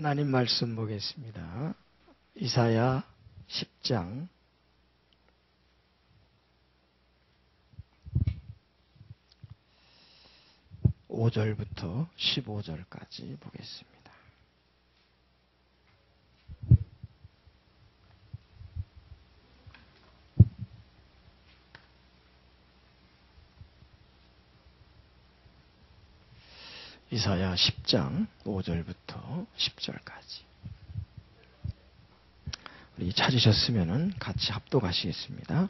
하나님 말씀 보겠습니다. 이사야 10장 5절부터 15절까지 보겠습니다. 이사야 10장 5절부터 10절까지. 우리 찾으셨으면 같이 합독하시겠습니다.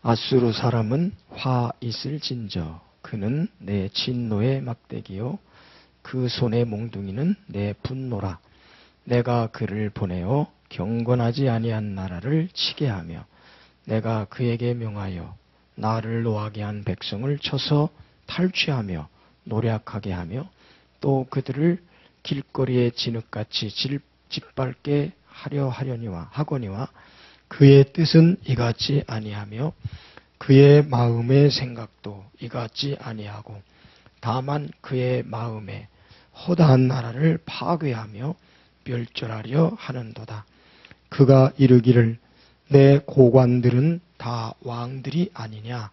아수르 사람은 화 있을진저 그는 내 진노의 막대기요 그 손의 몽둥이는 내 분노라. 내가 그를 보내어 경건하지 아니한 나라를 치게 하며 내가 그에게 명하여 나를 노하게 한 백성을 쳐서 탈취하며 노략하게 하며 또 그들을 길거리에 진흙같이 짓밟게 하거니와 그의 뜻은 이같지 아니하며 그의 마음의 생각도 이같지 아니하고 다만 그의 마음에 허다한 나라를 파괴하며 멸절하려 하는도다. 그가 이르기를 내 고관들은 다 왕들이 아니냐.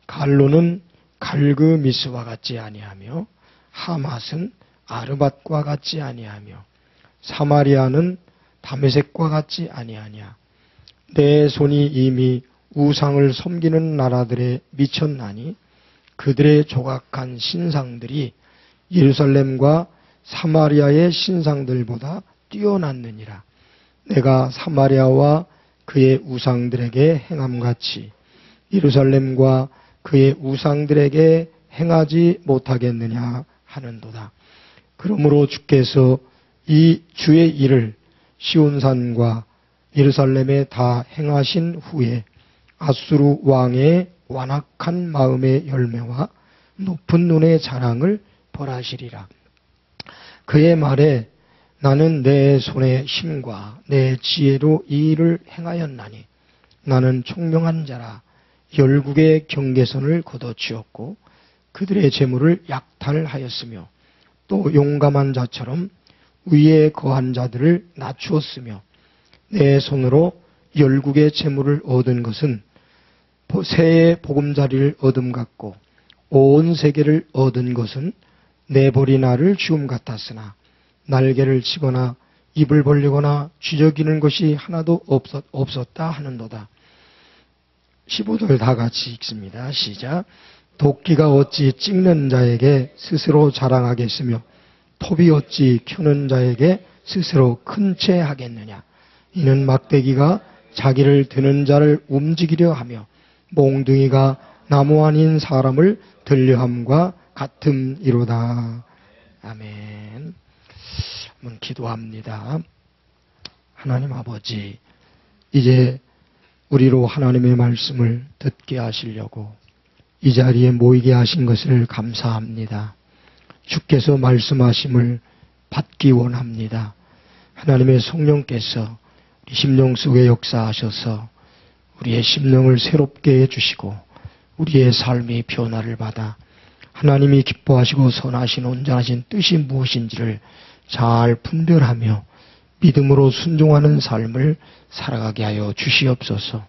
갈로는 갈그미스와 같지 아니하며 하맛은 아르밧과 같지 아니하며 사마리아는 다메섹과 같지 아니하냐. 내 손이 이미 우상을 섬기는 나라들에 미쳤나니 그들의 조각한 신상들이 예루살렘과 사마리아의 신상들보다 뛰어났느니라. 내가 사마리아와 그의 우상들에게 행함같이 예루살렘과 그의 우상들에게 행하지 못하겠느냐 하는도다. 그러므로 주께서 이 주의 일을 시온산과 예루살렘에 다 행하신 후에 아수르 왕의 완악한 마음의 열매와 높은 눈의 자랑을 벌하시리라. 그의 말에 나는 내 손의 힘과 내 지혜로 이 일을 행하였나니 나는 총명한 자라 열국의 경계선을 걷어치웠고 그들의 재물을 약탈하였으며 또 용감한 자처럼 위에 거한 자들을 낮추었으며 내 손으로 열국의 재물을 얻은 것은 새의 보금자리를 얻음 같고 온 세계를 얻은 것은 내버리나를 주움 같았으나 날개를 치거나 입을 벌리거나 쥐저기는 것이 하나도 없었다 하는도다. 15절 다 같이 읽습니다. 시작. 도끼가 어찌 찍는 자에게 스스로 자랑하겠으며 톱이 어찌 켜는 자에게 스스로 큰 채 하겠느냐. 이는 막대기가 자기를 드는 자를 움직이려 하며 몽둥이가 나무 아닌 사람을 들려함과 같음이로다. 아멘. 한번 기도합니다. 하나님 아버지, 이제 우리로 하나님의 말씀을 듣게 하시려고 이 자리에 모이게 하신 것을 감사합니다. 주께서 말씀하심을 받기 원합니다. 하나님의 성령께서 우리 심령 속에 역사하셔서 우리의 심령을 새롭게 해주시고 우리의 삶이 변화를 받아 하나님이 기뻐하시고 선하신 온전하신 뜻이 무엇인지를 잘 분별하며 믿음으로 순종하는 삶을 살아가게 하여 주시옵소서.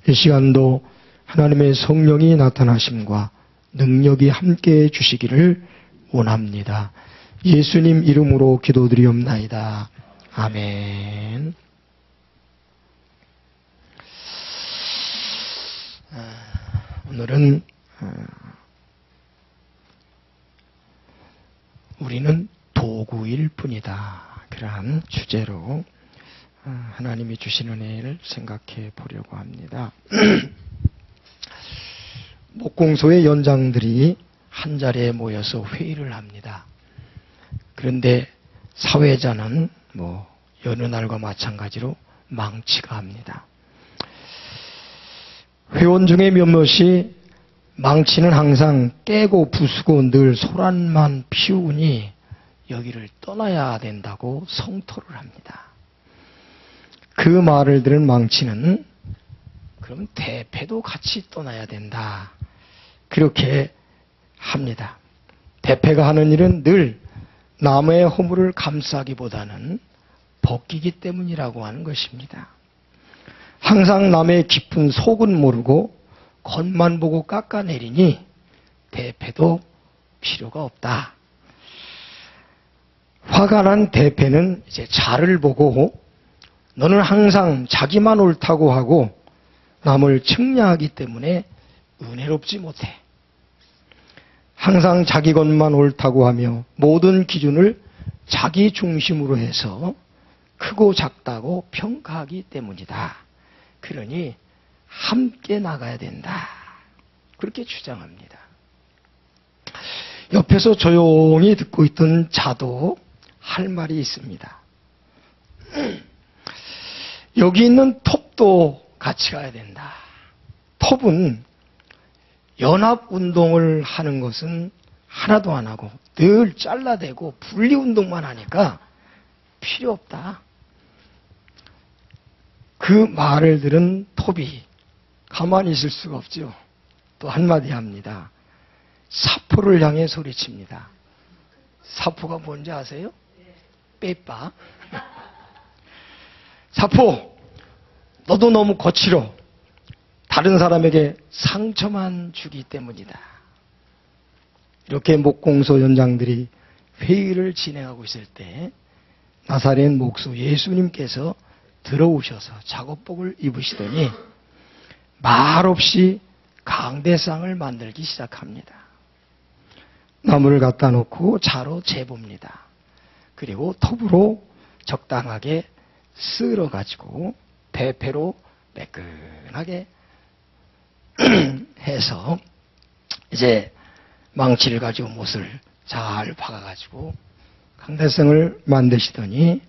이 시간도 하나님의 성령이 나타나심과 능력이 함께해 주시기를 원합니다. 예수님 이름으로 기도드리옵나이다. 아멘. 오늘은 우리는 도구일 뿐이다. 그러한 주제로 하나님이 주신 은혜를 생각해 보려고 합니다. 목공소의 연장들이 한자리에 모여서 회의를 합니다. 그런데 사회자는 여느 날과 마찬가지로 망치가 합니다. 회원 중에 몇몇이 망치는 항상 깨고 부수고 늘 소란만 피우니 여기를 떠나야 된다고 성토를 합니다. 그 말을 들은 망치는 그럼 대패도 같이 떠나야 된다. 그렇게 합니다. 대패가 하는 일은 늘 나무의 허물을 감싸기보다는 벗기기 때문이라고 하는 것입니다. 항상 남의 깊은 속은 모르고 겉만 보고 깎아내리니 대패도 필요가 없다. 화가 난 대패는 이제 자를 보고 너는 항상 자기만 옳다고 하고 남을 측량하기 때문에 은혜롭지 못해. 항상 자기 것만 옳다고 하며 모든 기준을 자기 중심으로 해서 크고 작다고 평가하기 때문이다. 그러니 함께 나가야 된다. 그렇게 주장합니다. 옆에서 조용히 듣고 있던 자도 할 말이 있습니다. 여기 있는 톱도 같이 가야 된다. 톱은 연합운동을 하는 것은 하나도 안 하고 늘 잘라대고 분리운동만 하니까 필요 없다. 그 말을 들은 톱이 가만히 있을 수가 없죠. 또 한마디 합니다. 사포를 향해 소리칩니다. 사포가 뭔지 아세요? 빼빠. 사포, 너도 너무 거칠어. 다른 사람에게 상처만 주기 때문이다. 이렇게 목공소 연장들이 회의를 진행하고 있을 때 나사렛 목수 예수님께서 들어오셔서 작업복을 입으시더니 말없이 강대상을 만들기 시작합니다. 나무를 갖다 놓고 자로 재봅니다. 그리고 톱으로 적당하게 쓸어가지고 대패로 매끈하게 해서 이제 망치를 가지고 못을 잘 박아가지고 강대상을 만드시더니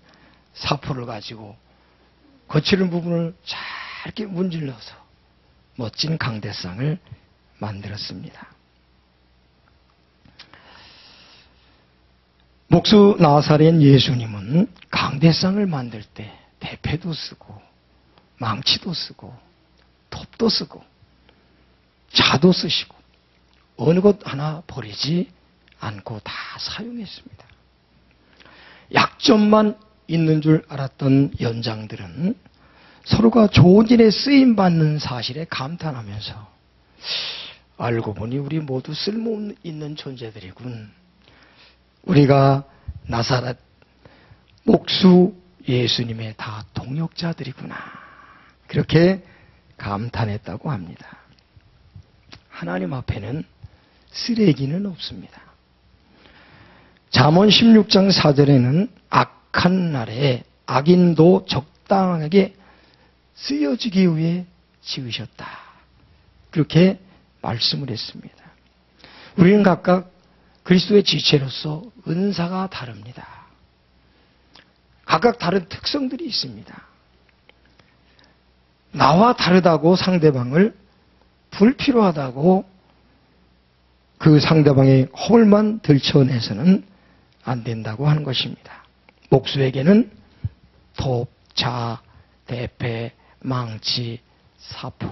사포를 가지고 거칠은 부분을 잘게 문질러서 멋진 강대상을 만들었습니다. 목수 나사렛 예수님은 강대상을 만들 때 대패도 쓰고 망치도 쓰고 톱도 쓰고 자도 쓰시고 어느 것 하나 버리지 않고 다 사용했습니다. 약점만 있는 줄 알았던 연장들은 서로가 좋은 일에 쓰임받는 사실에 감탄하면서 알고 보니 우리 모두 쓸모있는 존재들이군. 우리가 나사렛 목수 예수님의 다 동역자들이구나. 그렇게 감탄했다고 합니다. 하나님 앞에는 쓰레기는 없습니다. 잠언 16장 4절에는 악한 날에 악인도 적당하게 쓰여지기 위해 지으셨다. 그렇게 말씀을 했습니다. 우리는 각각 그리스도의 지체로서 은사가 다릅니다. 각각 다른 특성들이 있습니다. 나와 다르다고 상대방을 불필요하다고 그 상대방의 허물만 들춰내서는 안 된다고 하는 것입니다. 목수에게는 톱, 자, 대패, 망치, 사포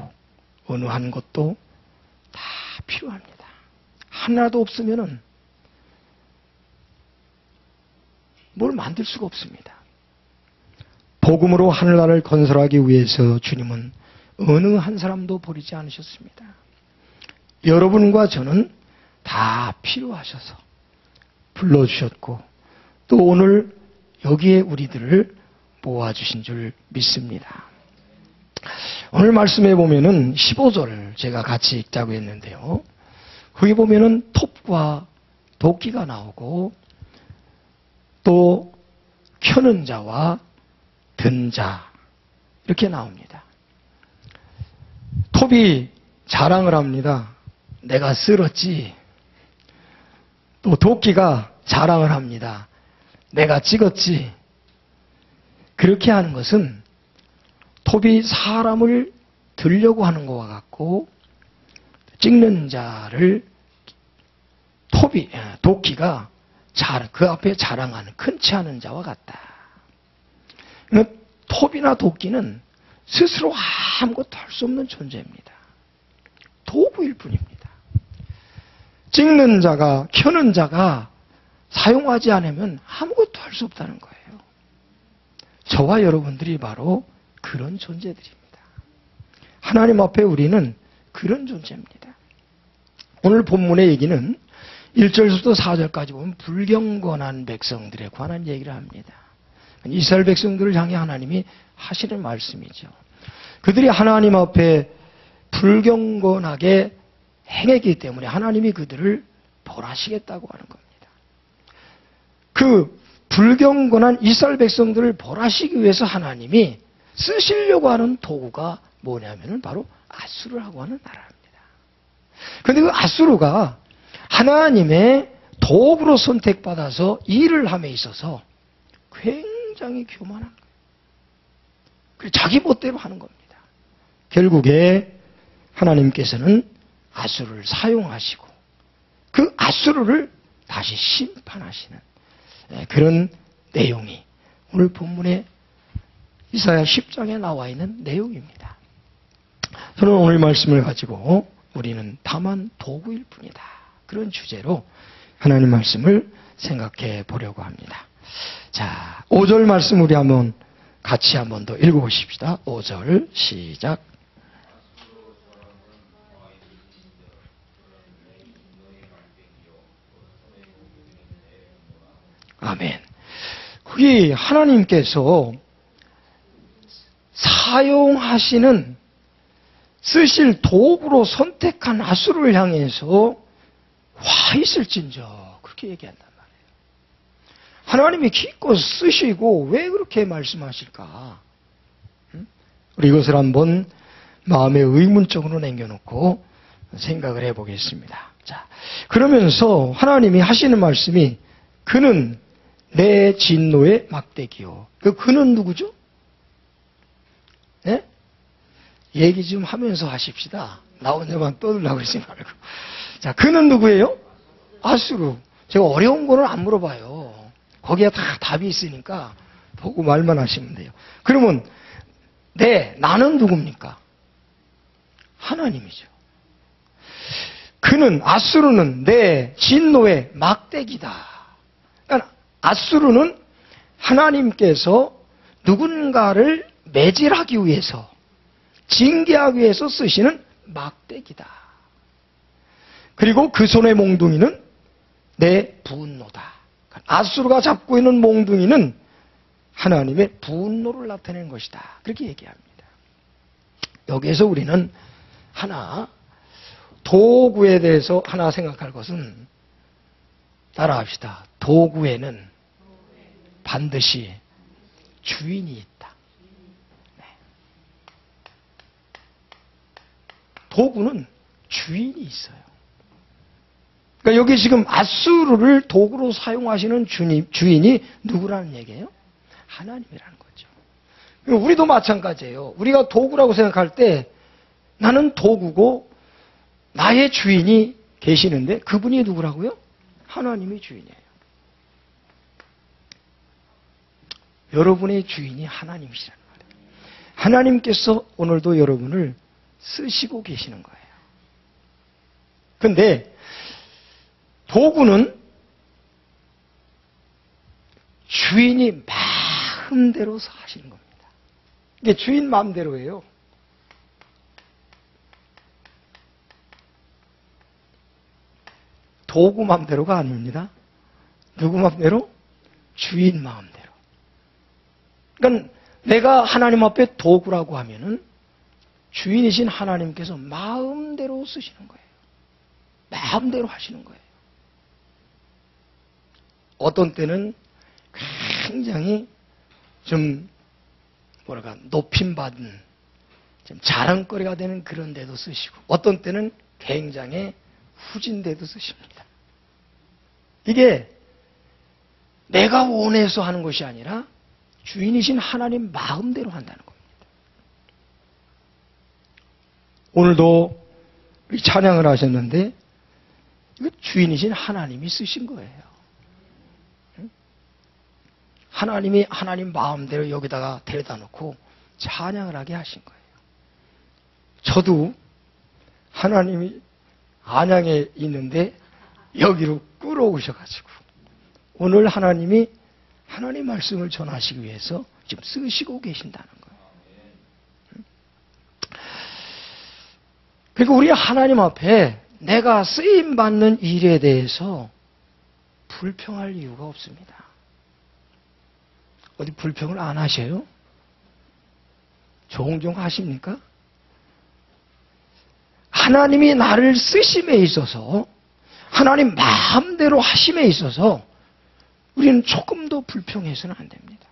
어느 한 것도 다 필요합니다. 하나도 없으면은 뭘 만들 수가 없습니다. 복음으로 하늘나라를 건설하기 위해서 주님은 어느 한 사람도 버리지 않으셨습니다. 여러분과 저는 다 필요하셔서 불러주셨고 또 오늘 여기에 우리들을 모아주신 줄 믿습니다. 오늘 말씀에 보면은 15절 제가 같이 읽자고 했는데요. 거기 보면은 톱과 도끼가 나오고 또 켜는 자와 든 자 이렇게 나옵니다. 톱이 자랑을 합니다. 내가 쓸었지. 또 도끼가 자랑을 합니다. 내가 찍었지. 그렇게 하는 것은 톱이 사람을 들려고 하는 것과 같고 찍는 자를 도끼가 그 앞에 자랑하는 큰치 않은 자와 같다. 그러니까 톱이나 도끼는 스스로 아무것도 할 수 없는 존재입니다. 도구일 뿐입니다. 찍는 자가, 켜는 자가 사용하지 않으면 아무것도 할 수 없다는 거예요. 저와 여러분들이 바로 그런 존재들입니다. 하나님 앞에 우리는 그런 존재입니다. 오늘 본문의 얘기는 1절부터 4절까지 보면 불경건한 백성들에 관한 얘기를 합니다. 이스라엘 백성들을 향해 하나님이 하시는 말씀이죠. 그들이 하나님 앞에 불경건하게 행했기 때문에 하나님이 그들을 벌하시겠다고 하는 겁니다. 그 불경건한 이스라엘 백성들을 벌하시기 위해서 하나님이 쓰시려고 하는 도구가 뭐냐면은 바로 아수르라고 하는 나라입니다. 그런데 그 아수르가 하나님의 도구로 선택받아서 일을 함에 있어서 굉장히 교만한 거예요. 그래서 자기 멋대로 하는 겁니다. 결국에 하나님께서는 아수르를 사용하시고 그 아수르를 다시 심판하시는 그런 내용이 오늘 본문의 이사야 10장에 나와 있는 내용입니다. 저는 오늘 말씀을 가지고 우리는 다만 도구일 뿐이다. 그런 주제로 하나님 말씀을 생각해 보려고 합니다. 자, 5절 말씀 우리 같이 한번 더 읽어보십시다. 5절 시작. 아멘. 그게 하나님께서 사용하시는 쓰실 도구로 선택한 아수르를 향해서 와 있을진저 그렇게 얘기한단 말이에요. 하나님이 기껏 쓰시고 왜 그렇게 말씀하실까? 우리 이것을 한번 마음의 의문적으로 남겨놓고 생각을 해보겠습니다. 자, 그러면서 하나님이 하시는 말씀이 그는 내 진노의 막대기요. 그 그는 누구죠? 네? 얘기 좀 하면서 하십시다. 나 혼자만 떠들려고 그러지 말고. 자, 그는 누구예요? 아수르. 제가 어려운 거는 안 물어봐요. 거기에 다 답이 있으니까 보고 말만 하시면 돼요. 그러면 나는 누굽니까? 하나님이죠. 그는 아수르는 내 진노의 막대기다. 그러니까 아수르는 하나님께서 누군가를 매질하기 위해서 징계하기 위해서 쓰시는 막대기다. 그리고 그 손의 몽둥이는 내 분노다. 아수르가 잡고 있는 몽둥이는 하나님의 분노를 나타내는 것이다. 그렇게 얘기합니다. 여기에서 우리는 도구에 대해서 하나 생각할 것은 따라합시다. 도구에는 반드시 주인이 있다. 네. 도구는 주인이 있어요. 그러니까 여기 지금 아수르를 도구로 사용하시는 주인이 누구라는 얘기예요? 하나님이라는 거죠. 우리도 마찬가지예요. 우리가 도구라고 생각할 때 나는 도구고 나의 주인이 계시는데 그분이 누구라고요? 하나님이 주인이에요. 여러분의 주인이 하나님이시라는 말이에요. 하나님께서 오늘도 여러분을 쓰시고 계시는 거예요. 그런데 도구는 주인이 마음대로 하시는 겁니다. 이게 주인 마음대로예요. 도구 마음대로가 아닙니다. 누구 마음대로? 주인 마음대로. 그러니까 내가 하나님 앞에 도구라고 하면은 주인이신 하나님께서 마음대로 쓰시는 거예요. 마음대로 하시는 거예요. 어떤 때는 굉장히 좀 높임받은 좀 자랑거리가 되는 그런 데도 쓰시고 어떤 때는 굉장히 후진데도 쓰십니다. 이게 내가 원해서 하는 것이 아니라 주인이신 하나님 마음대로 한다는 겁니다. 오늘도 우리 찬양을 하셨는데 이거 주인이신 하나님이 쓰신 거예요. 하나님이 하나님 마음대로 여기다가 데려다 놓고 찬양을 하게 하신 거예요. 저도 하나님이 안양에 있는데 여기로 끌어오셔가지고 오늘 하나님이 하나님 말씀을 전하시기 위해서 지금 쓰시고 계신다는 거예요. 그리고 우리 하나님 앞에 내가 쓰임받는 일에 대해서 불평할 이유가 없습니다. 어디 불평을 안 하셔요? 종종 하십니까? 하나님이 나를 쓰심에 있어서, 하나님 마음대로 하심에 있어서 우리는 조금도 불평해서는 안 됩니다.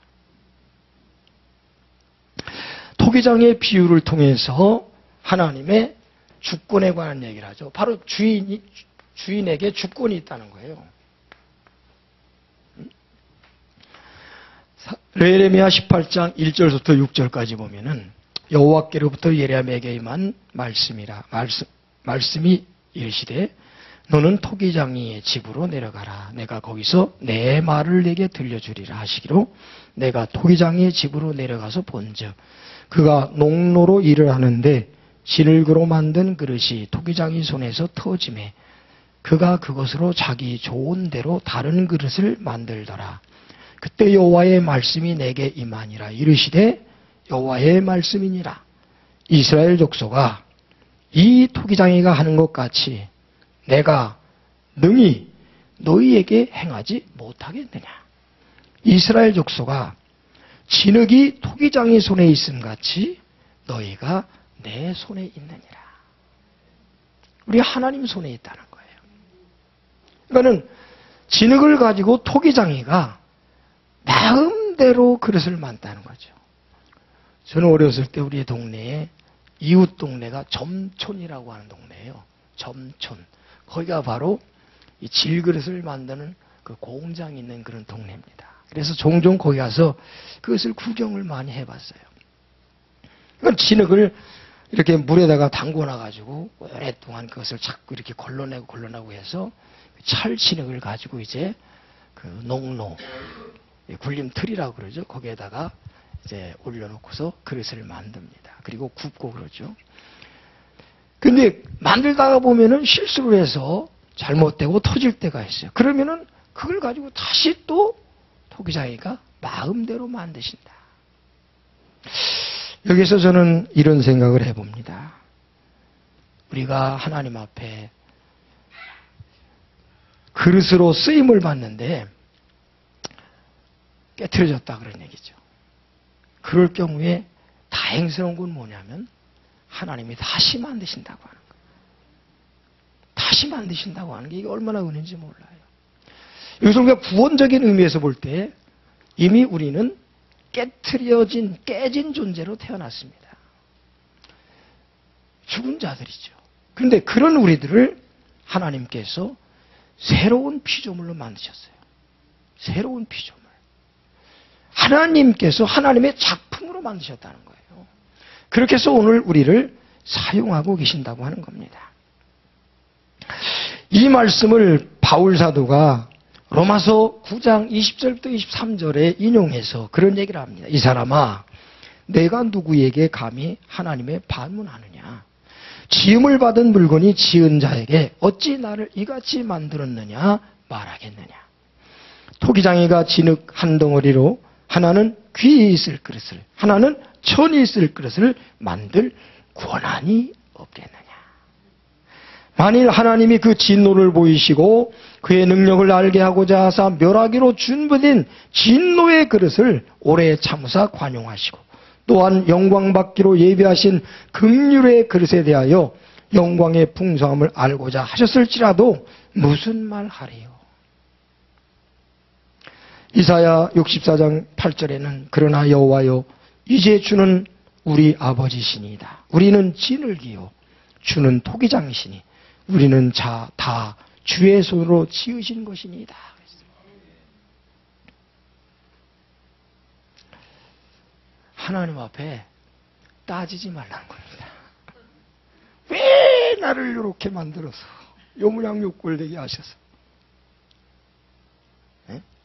토기장의 비유를 통해서 하나님의 주권에 관한 얘기를 하죠. 바로 주인에게 주권이 있다는 거예요. 예레미야 18장 1절부터 6절까지 보면은 여호와께로부터 예레미야에게 임한 말씀이 이르시되 너는 토기장이의 집으로 내려가라. 내가 거기서 내 말을 내게 들려주리라 하시기로 내가 토기장이의 집으로 내려가서 본즉 그가 농로로 일을 하는데 진흙으로 만든 그릇이 토기장이 손에서 터짐에 그가 그것으로 자기 좋은 대로 다른 그릇을 만들더라. 그때 여호와의 말씀이 내게 임하니라. 이르시되 여호와의 말씀이니라. 이스라엘 족속아, 이 토기장이가 하는 것 같이 내가 능히 너희에게 행하지 못하겠느냐. 이스라엘 족속아, 진흙이 토기장이 손에 있음 같이 너희가 내 손에 있느니라. 우리 하나님 손에 있다는 거예요. 그러니까는 진흙을 가지고 토기장이가 마음대로 그릇을 만든다는 거죠. 저는 어렸을 때 우리 동네에 이웃 동네가 점촌이라고 하는 동네예요. 점촌. 거기가 바로 이 질그릇을 만드는 그 공장이 있는 그런 동네입니다. 그래서 종종 거기 가서 그것을 구경을 많이 해봤어요. 그러니까 진흙을 이렇게 물에다가 담궈놔가지고 오랫동안 그것을 자꾸 이렇게 걸러내고 해서 철 진흙을 가지고 이제 그 농로, 굴림틀이라고 그러죠. 거기에다가 이제 올려놓고서 그릇을 만듭니다. 그리고 굽고 그러죠. 근데 만들다가 보면은 실수를 해서 잘못되고 터질 때가 있어요. 그러면은 그걸 가지고 다시 또 토기장이가 마음대로 만드신다. 여기서 저는 이런 생각을 해봅니다. 우리가 하나님 앞에 그릇으로 쓰임을 받는데 깨트려졌다 그런 얘기죠. 그럴 경우에 다행스러운 건 뭐냐면 하나님이 다시 만드신다고 하는 거예요. 다시 만드신다고 하는 게 이게 얼마나 은혜인지 몰라요. 여기서 우리가 구원적인 의미에서 볼 때 이미 우리는 깨진 존재로 태어났습니다. 죽은 자들이죠. 그런데 그런 우리들을 하나님께서 새로운 피조물로 만드셨어요. 새로운 피조물. 하나님께서 하나님의 작품으로 만드셨다는 거예요. 그렇게 해서 오늘 우리를 사용하고 계신다고 하는 겁니다. 이 말씀을 바울 사도가 로마서 9장 20절부터 23절에 인용해서 그런 얘기를 합니다. 이 사람아, 내가 누구에게 감히 하나님의 반문하느냐? 지음을 받은 물건이 지은 자에게 어찌 나를 이같이 만들었느냐 말하겠느냐? 토기장이가 진흙 한 덩어리로 하나는 귀에 있을 그릇을, 하나는 천이 있을 그릇을 만들 권한이 없겠느냐? 만일 하나님이 그 진노를 보이시고 그의 능력을 알게 하고자 하사 멸하기로 준비된 진노의 그릇을 오래 참으사 관용하시고 또한 영광받기로 예비하신 긍휼의 그릇에 대하여 영광의 풍성함을 알고자 하셨을지라도 무슨 말 하래요? 이사야 64장 8절에는 그러나 여호와여 이제 주는 우리 아버지시니이다. 우리는 진흙이요 주는 토기장이시니 우리는 다 주의 손으로 지으신 것이니이다. 하나님 앞에 따지지 말라는 겁니다. 왜 나를 이렇게 만들어서 요 모양 요 꼴 되게 하셔서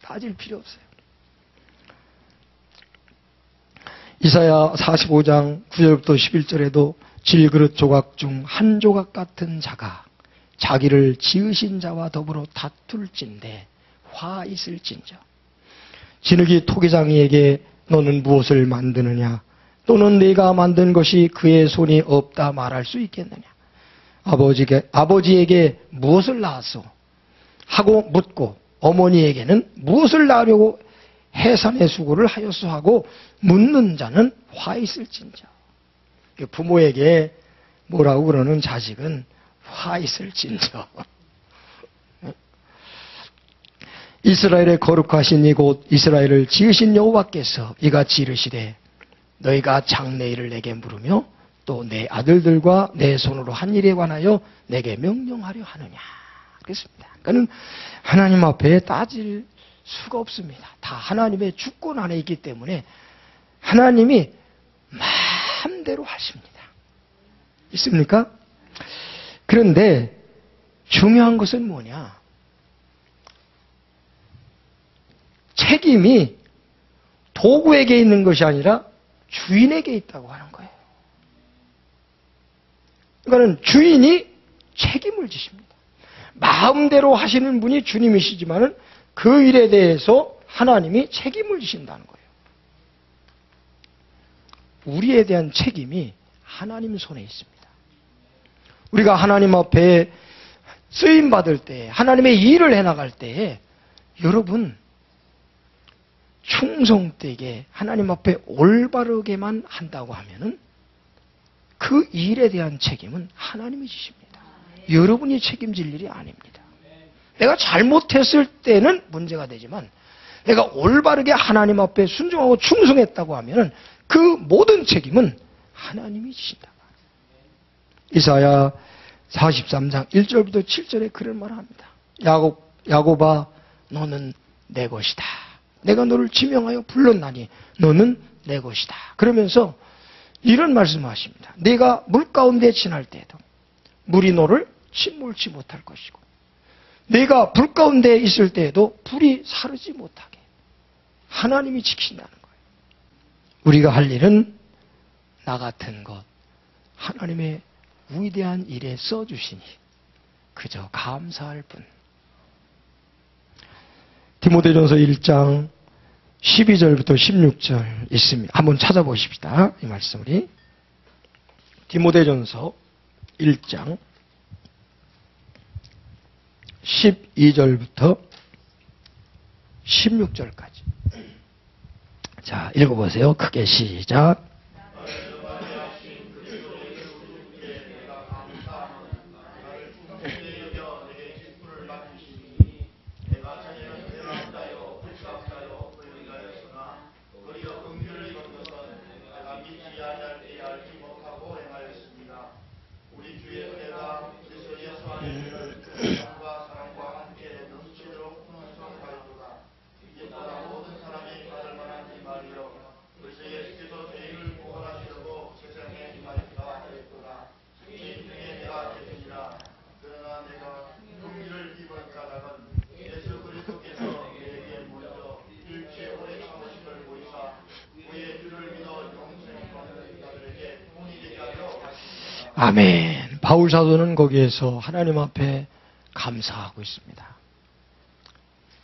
따질 필요 없어요. 이사야 45장 9절부터 11절에도 질그릇 조각 중 한 조각 같은 자가 자기를 지으신 자와 더불어 다툴진대 화 있을진저. 진흙이 토기장이에게 너는 무엇을 만드느냐? 또는 네가 만든 것이 그의 손이 없다 말할 수 있겠느냐? 아버지에게 무엇을 낳았소? 하고 묻고 어머니에게는 무엇을 낳으려고 해산의 수고를 하였소? 하고 묻는 자는 화 있을진저. 부모에게 뭐라고 그러는 자식은 화 있을진저. 이스라엘의 거룩하신 이곳 이스라엘을 지으신 여호와께서 이같이 이르시되 너희가 장래일을 내게 물으며 또 내 아들들과 내 손으로 한 일에 관하여 내게 명령하려 하느냐 그랬습니다. 그러니까 하나님 앞에 따질 수가 없습니다. 다 하나님의 주권 안에 있기 때문에 하나님이 마음대로 하십니다. 있습니까? 그런데 중요한 것은 뭐냐? 책임이 도구에게 있는 것이 아니라 주인에게 있다고 하는 거예요. 그러니까 주인이 책임을 지십니다. 마음대로 하시는 분이 주님이시지만 그 일에 대해서 하나님이 책임을 지신다는 거예요. 우리에 대한 책임이 하나님 손에 있습니다. 우리가 하나님 앞에 쓰임받을 때, 하나님의 일을 해나갈 때에 여러분 충성되게 하나님 앞에 올바르게만 한다고 하면은 그 일에 대한 책임은 하나님이 지십니다. 여러분이 책임질 일이 아닙니다. 내가 잘못했을 때는 문제가 되지만 내가 올바르게 하나님 앞에 순종하고 충성했다고 하면은 그 모든 책임은 하나님이 지신다. 이사야 43장 1절부터 7절에 그런 말을 합니다. 야곱아 너는 내 것이다. 내가 너를 지명하여 불렀나니 너는 내 것이다. 그러면서 이런 말씀을 하십니다. 네가 물 가운데 지날 때에도 물이 너를 침몰치 못할 것이고 네가 불 가운데 있을 때에도 불이 사르지 못하게 하나님이 지킨다는 거예요. 우리가 할 일은 나 같은 것 하나님의 위대한 일에 써주시니 그저 감사할 뿐. 디모데전서 1장 12절부터 16절 있습니다. 한번 찾아보십시다. 이 말씀 우리 디모데전서 1장 12절부터 16절까지. 자, 읽어보세요. 크게 시작. 아멘. 바울 사도는 거기에서 하나님 앞에 감사하고 있습니다.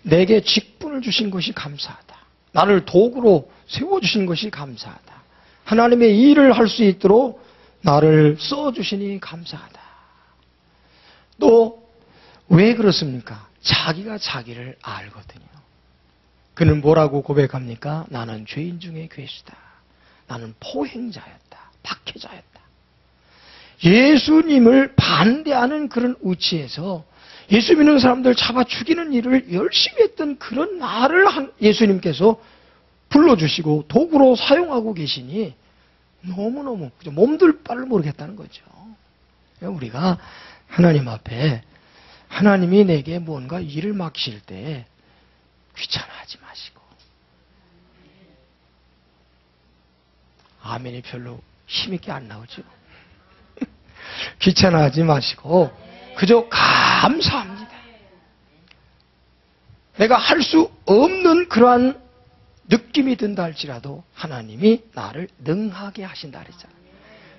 내게 직분을 주신 것이 감사하다. 나를 도구로 세워주신 것이 감사하다. 하나님의 일을 할 수 있도록 나를 써주시니 감사하다. 또 왜 그렇습니까? 자기가 자기를 알거든요. 그는 뭐라고 고백합니까? 나는 죄인 중에 괴수다. 나는 포행자였다. 박해자였다. 예수님을 반대하는 그런 위치에서 예수 믿는 사람들 잡아 죽이는 일을 열심히 했던 그런 나를 예수님께서 불러주시고 도구로 사용하고 계시니 너무너무 몸둘 바를 모르겠다는 거죠. 우리가 하나님 앞에 하나님이 내게 뭔가 일을 맡기실 때 귀찮아하지 마시고 아멘이 별로 힘있게 안 나오죠. 귀찮아하지 마시고 그저 감사합니다. 내가 할 수 없는 그러한 느낌이 든다 할지라도 하나님이 나를 능하게 하신다 그랬잖아요.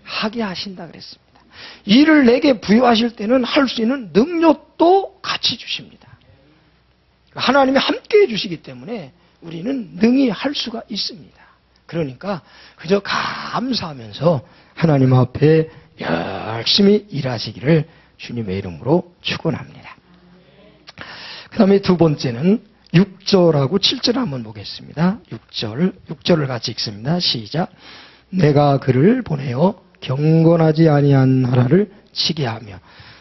하게 하신다 그랬습니다. 일을 내게 부여하실 때는 할 수 있는 능력도 같이 주십니다. 하나님이 함께 해주시기 때문에 우리는 능히 할 수가 있습니다. 그러니까 그저 감사하면서 하나님 앞에 열심히 일하시기를 주님의 이름으로 축원합니다. 그 다음에 두 번째는 6절하고 7절 한번 보겠습니다. 6절을 같이 읽습니다. 시작. 내가 그를 보내어 경건하지 아니한 나라를 치게 하며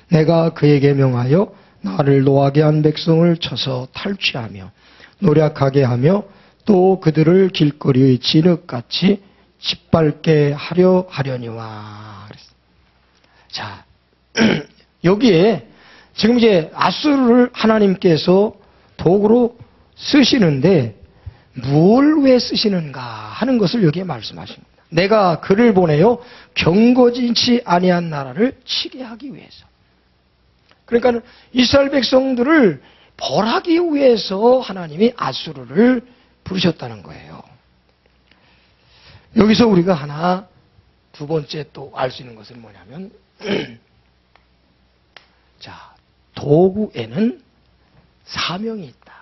내가 그에게 명하여 나를 노하게 한 백성을 쳐서 탈취하며 노략하게 하며 또 그들을 길거리의 진흙같이 짓밟게 하려니와. 자, 여기에 지금 이제 아수르를 하나님께서 도구로 쓰시는데 뭘 왜 쓰시는가 하는 것을 여기에 말씀하십니다. 내가 그를 보내요 경거진치 아니한 나라를 치게 하기 위해서. 그러니까 이스라엘 백성들을 벌하기 위해서 하나님이 아수르를 부르셨다는 거예요. 여기서 우리가 두 번째 또 알 수 있는 것은 뭐냐면 자, 도구에는 사명이 있다.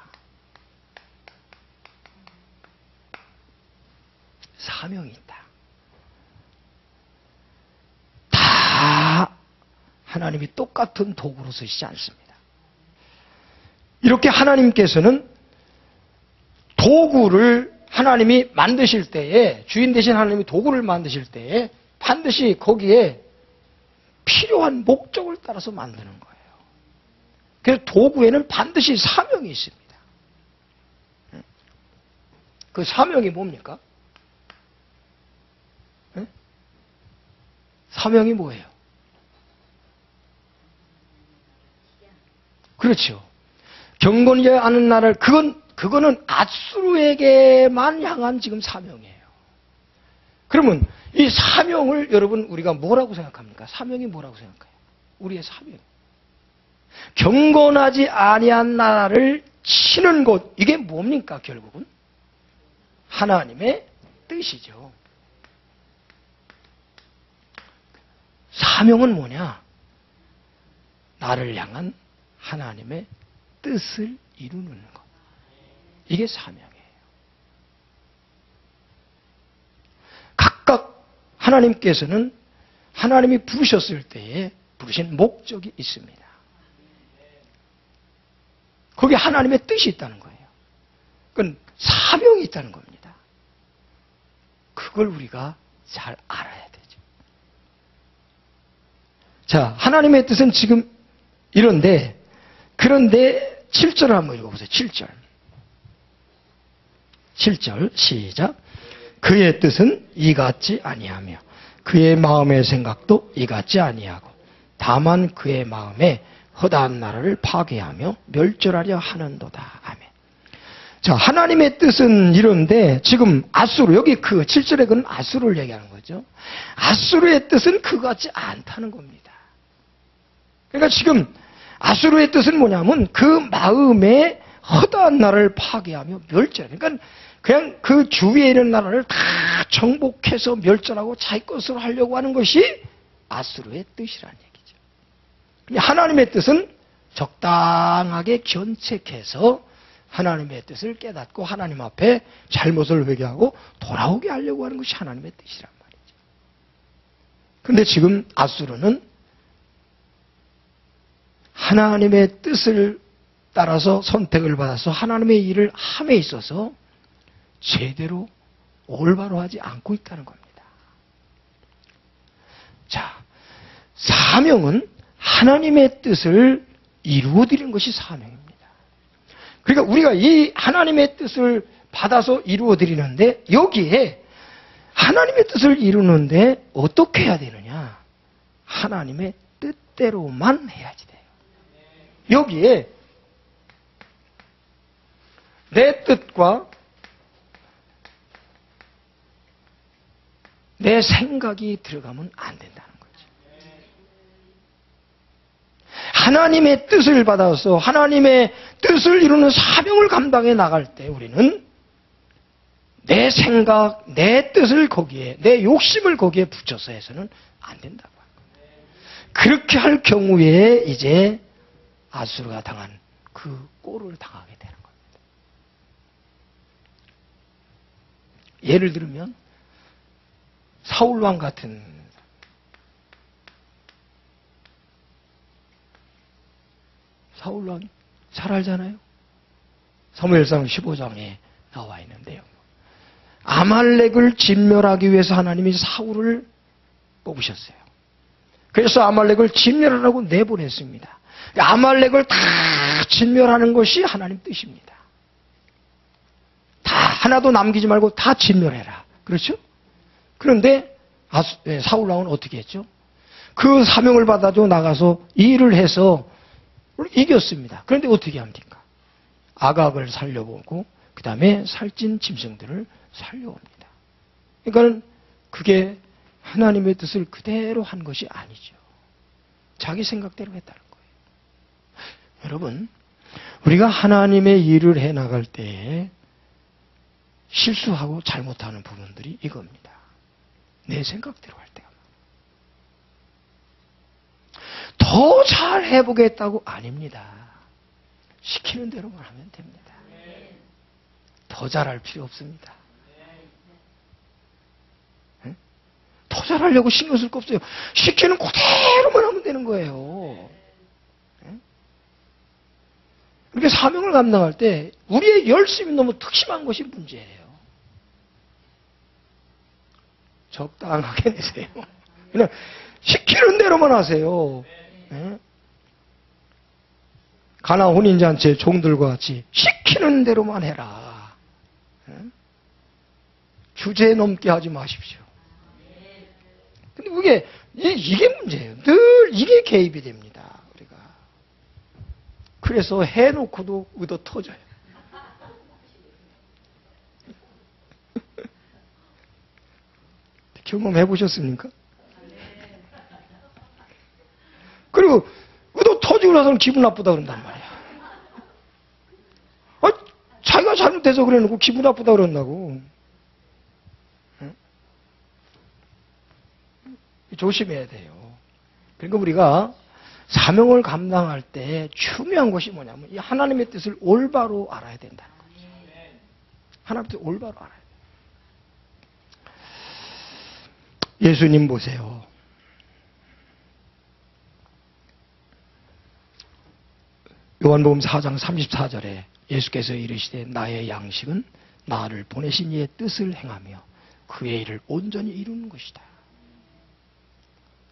사명이 있다. 다 하나님이 똑같은 도구로 쓰시지 않습니다. 이렇게 하나님께서는 도구를 하나님이 만드실 때에, 주인 대신 하나님이 도구를 만드실 때에 반드시 거기에 필요한 목적을 따라서 만드는 거예요. 그래서 도구에는 반드시 사명이 있습니다. 그 사명이 뭡니까? 사명이 뭐예요? 그렇죠. 경건하지 않은 나라를, 그거는 아수르에게만 향한 지금 사명이에요. 그러면 이 사명을 여러분 우리가 뭐라고 생각합니까? 사명이 뭐라고 생각해요? 우리의 사명. 경건하지 아니한 나라를 치는 것, 이게 뭡니까 결국은? 하나님의 뜻이죠. 사명은 뭐냐? 나를 향한 하나님의 뜻을 이루는 것. 이게 사명이에요. 각각 하나님께서는 하나님이 부르셨을 때에 부르신 목적이 있습니다. 거기에 하나님의 뜻이 있다는 거예요. 그건 사명이 있다는 겁니다. 그걸 우리가 잘 알아야 되죠. 자, 하나님의 뜻은 지금 이런데, 그런데 7절을 한번 읽어보세요. 7절. 7절 시작. 그의 뜻은 이같지 아니하며 그의 마음의 생각도 이같지 아니하고 다만 그의 마음에 허다한 나라를 파괴하며 멸절하려 하는도다. 아멘. 자, 하나님의 뜻은 이런데 지금 아수르, 여기 그 7절에 그건 아수르를 얘기하는 거죠. 아수르의 뜻은 그거 같지 않다는 겁니다. 그러니까 지금 아수르의 뜻은 뭐냐면 그 마음에 허다한 나라를 파괴하며 멸절. 그러니까 그냥 그 주위에 있는 나라를 다 정복해서 멸절하고 자기 것으로 하려고 하는 것이 아수르의 뜻이라는 얘기죠. 하나님의 뜻은 적당하게 견책해서 하나님의 뜻을 깨닫고 하나님 앞에 잘못을 회개하고 돌아오게 하려고 하는 것이 하나님의 뜻이란 말이죠. 그런데 지금 아수르는 하나님의 뜻을 따라서 선택을 받아서 하나님의 일을 함에 있어서 제대로 올바로 하지 않고 있다는 겁니다. 자, 사명은 하나님의 뜻을 이루어드리는 것이 사명입니다. 그러니까 우리가 이 하나님의 뜻을 받아서 이루어드리는데 여기에 하나님의 뜻을 이루는데 어떻게 해야 되느냐? 하나님의 뜻대로만 해야지 돼요. 여기에 내 뜻과 내 생각이 들어가면 안 된다는 거죠. 하나님의 뜻을 받아서 하나님의 뜻을 이루는 사명을 감당해 나갈 때 우리는 내 생각, 내 뜻을 거기에, 내 욕심을 거기에 붙여서 해서는 안 된다고 하는 거예요. 그렇게 할 경우에 이제 아수르가 당한 그 꼴을 당하게 되는 거예요. 예를 들면 사울왕 같은 사울왕 잘 알잖아요. 사무엘상 15장에 나와 있는데요. 아말렉을 진멸하기 위해서 하나님이 사울을 뽑으셨어요. 그래서 아말렉을 진멸하라고 내보냈습니다. 아말렉을 다 진멸하는 것이 하나님 뜻입니다. 다 하나도 남기지 말고 다 진멸해라. 그렇죠? 그런데 사울왕은 어떻게 했죠? 그 사명을 받아서 나가서 일을 해서 이겼습니다. 그런데 어떻게 합니까? 아각을 살려보고 그 다음에 살찐 짐승들을 살려옵니다. 그러니까 그게 하나님의 뜻을 그대로 한 것이 아니죠. 자기 생각대로 했다는 거예요. 여러분, 우리가 하나님의 일을 해나갈 때에 실수하고 잘못하는 부분들이 이겁니다. 내 생각대로 할 때가. 더 잘해보겠다고 아닙니다. 시키는 대로만 하면 됩니다. 더 잘할 필요 없습니다. 더 잘하려고 신경 쓸 거 없어요. 시키는 그대로만 하면 되는 거예요. 이렇게 사명을 감당할 때 우리의 열심이 너무 특심한 것이 문제예요. 적당하게 내세요. 그냥 시키는 대로만 하세요. 가나 혼인잔치의 종들과 같이 시키는 대로만 해라. 주제 넘게 하지 마십시오. 근데 이게 문제예요. 늘 이게 개입이 됩니다. 우리가. 그래서 해놓고도 의도 터져요. 경험해 보셨습니까? 그리고 의도 터지고 나서는 기분 나쁘다 그런단 말이야. 자기가 잘못해서 그래놓고 기분 나쁘다 그런다고. 조심해야 돼요. 그러니까 우리가 사명을 감당할 때 중요한 것이 뭐냐면 이 하나님의 뜻을 올바로 알아야 된다는 거죠. 하나님의 뜻을 올바로 알아야 돼요. 예수님 보세요. 요한복음 4장 34절에 예수께서 이르시되 나의 양식은 나를 보내신 이의 뜻을 행하며 그의 일을 온전히 이루는 것이다.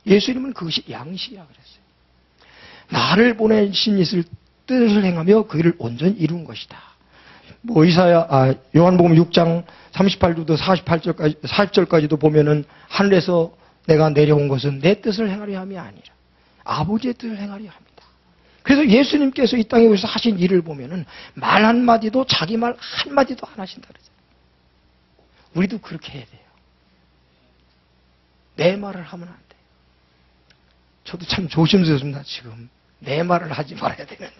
예수님은 그것이 양식이라고 그랬어요. 나를 보내신 이의 뜻을 행하며 그 일을 온전히 이룬 것이다. 요한복음 6장 38절부터 40절까지도 보면은 하늘에서 내가 내려온 것은 내 뜻을 행하려 함이 아니라 아버지의 뜻을 행하려 합니다. 그래서 예수님께서 이 땅에 오셔서 하신 일을 보면은 말 한마디도 자기 말 한마디도 안 하신다 그러잖아요. 우리도 그렇게 해야 돼요. 내 말을 하면 안 돼요. 저도 참 조심스럽습니다, 지금. 내 말을 하지 말아야 되는데.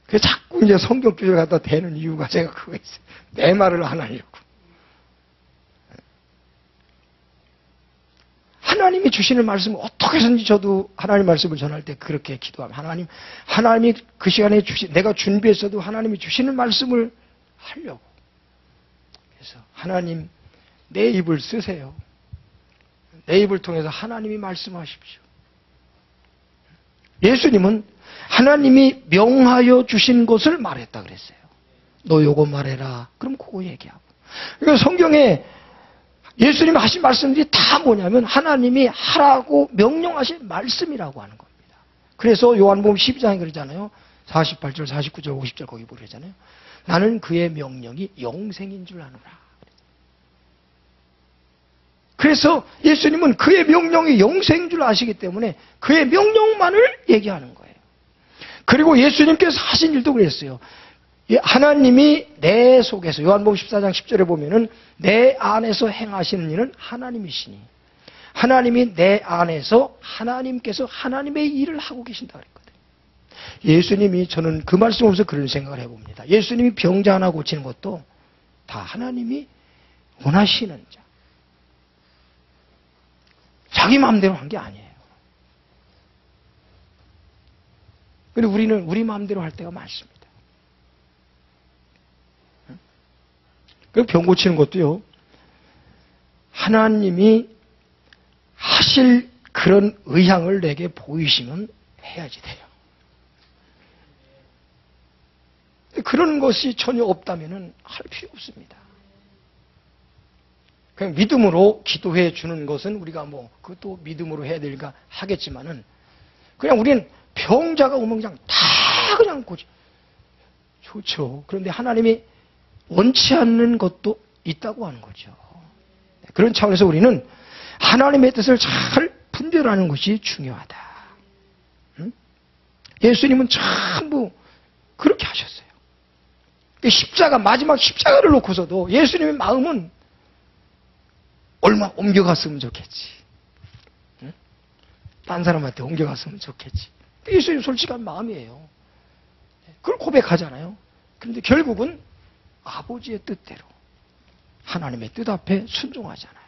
그래서 자꾸 이제 성경 교재 갖다 대는 이유가 제가 그거 있어요. 내 말을 안 하려고. 하나님이 주시는 말씀을 어떻게 해서든지 저도 하나님 말씀을 전할 때 그렇게 기도하면 하나님이 그 시간에 내가 준비했어도 하나님이 주시는 말씀을 하려고. 그래서 하나님 내 입을 쓰세요. 내 입을 통해서 하나님이 말씀하십시오. 예수님은 하나님이 명하여 주신 것을 말했다 그랬어요. 너 요거 말해라. 그럼 그거 얘기하고. 그러니까 성경에 예수님이 하신 말씀들이 다 뭐냐면 하나님이 하라고 명령하신 말씀이라고 하는 겁니다. 그래서 요한복음 12장에 그러잖아요. 48절, 49절, 50절 거기 보려잖아요. 나는 그의 명령이 영생인 줄 아노라. 그래서 예수님은 그의 명령이 영생인 줄 아시기 때문에 그의 명령만을 얘기하는 거예요. 그리고 예수님께서 하신 일도 그랬어요. 하나님이 내 속에서 요한복음 14장 10절에 보면은 내 안에서 행하시는 일은 하나님이시니 하나님이 내 안에서 하나님께서 하나님의 일을 하고 계신다 그랬거든요. 예수님이 저는 그 말씀 오면서 그런 생각을 해봅니다. 예수님이 병자 하나 고치는 것도 다 하나님이 원하시는 자. 자기 마음대로 한 게 아니에요. 그런데 우리는 우리 마음대로 할 때가 많습니다. 그 병 고치는 것도요. 하나님이 하실 그런 의향을 내게 보이시면 해야지 돼요. 그런 것이 전혀 없다면 할 필요 없습니다. 그냥 믿음으로 기도해 주는 것은 우리가 그것도 믿음으로 해야 되니까 하겠지만은, 그냥 우리는 병자가 오면 그냥 다 그냥 고치. 좋죠. 그런데 하나님이 원치 않는 것도 있다고 하는 거죠. 그런 차원에서 우리는 하나님의 뜻을 잘 분별하는 것이 중요하다. 예수님은 전부 그렇게 하셨어요. 십자가, 마지막 십자가를 놓고서도 예수님의 마음은 얼마 옮겨갔으면 좋겠지. 딴 사람한테 옮겨갔으면 좋겠지. 예수님 솔직한 마음이에요. 그걸 고백하잖아요. 그런데 결국은 아버지의 뜻대로 하나님의 뜻 앞에 순종하잖아요.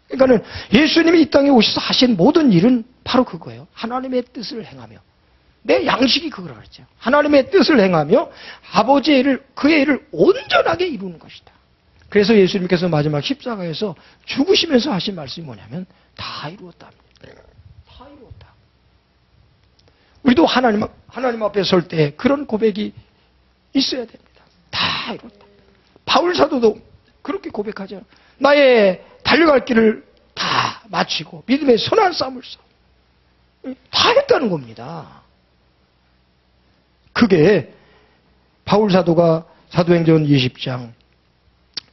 그러니까는 예수님이 이 땅에 오셔서 하신 모든 일은 바로 그거예요. 하나님의 뜻을 행하며, 내 양식이 그거라고 그랬죠. 하나님의 뜻을 행하며 아버지의 일을, 그의 일을 온전하게 이루는 것이다. 그래서 예수님께서 마지막 십자가에서 죽으시면서 하신 말씀이 뭐냐면 다 이루었답니다. 다 이루었다. 우리도 하나님 앞에 설 때 그런 고백이 있어야 됩니다. 다 이루었다. 바울 사도도 그렇게 고백하죠. 나의 달려갈 길을 다 마치고 믿음의 선한 싸움을 싸워. 다 했다는 겁니다. 그게 바울 사도가 사도행전 20장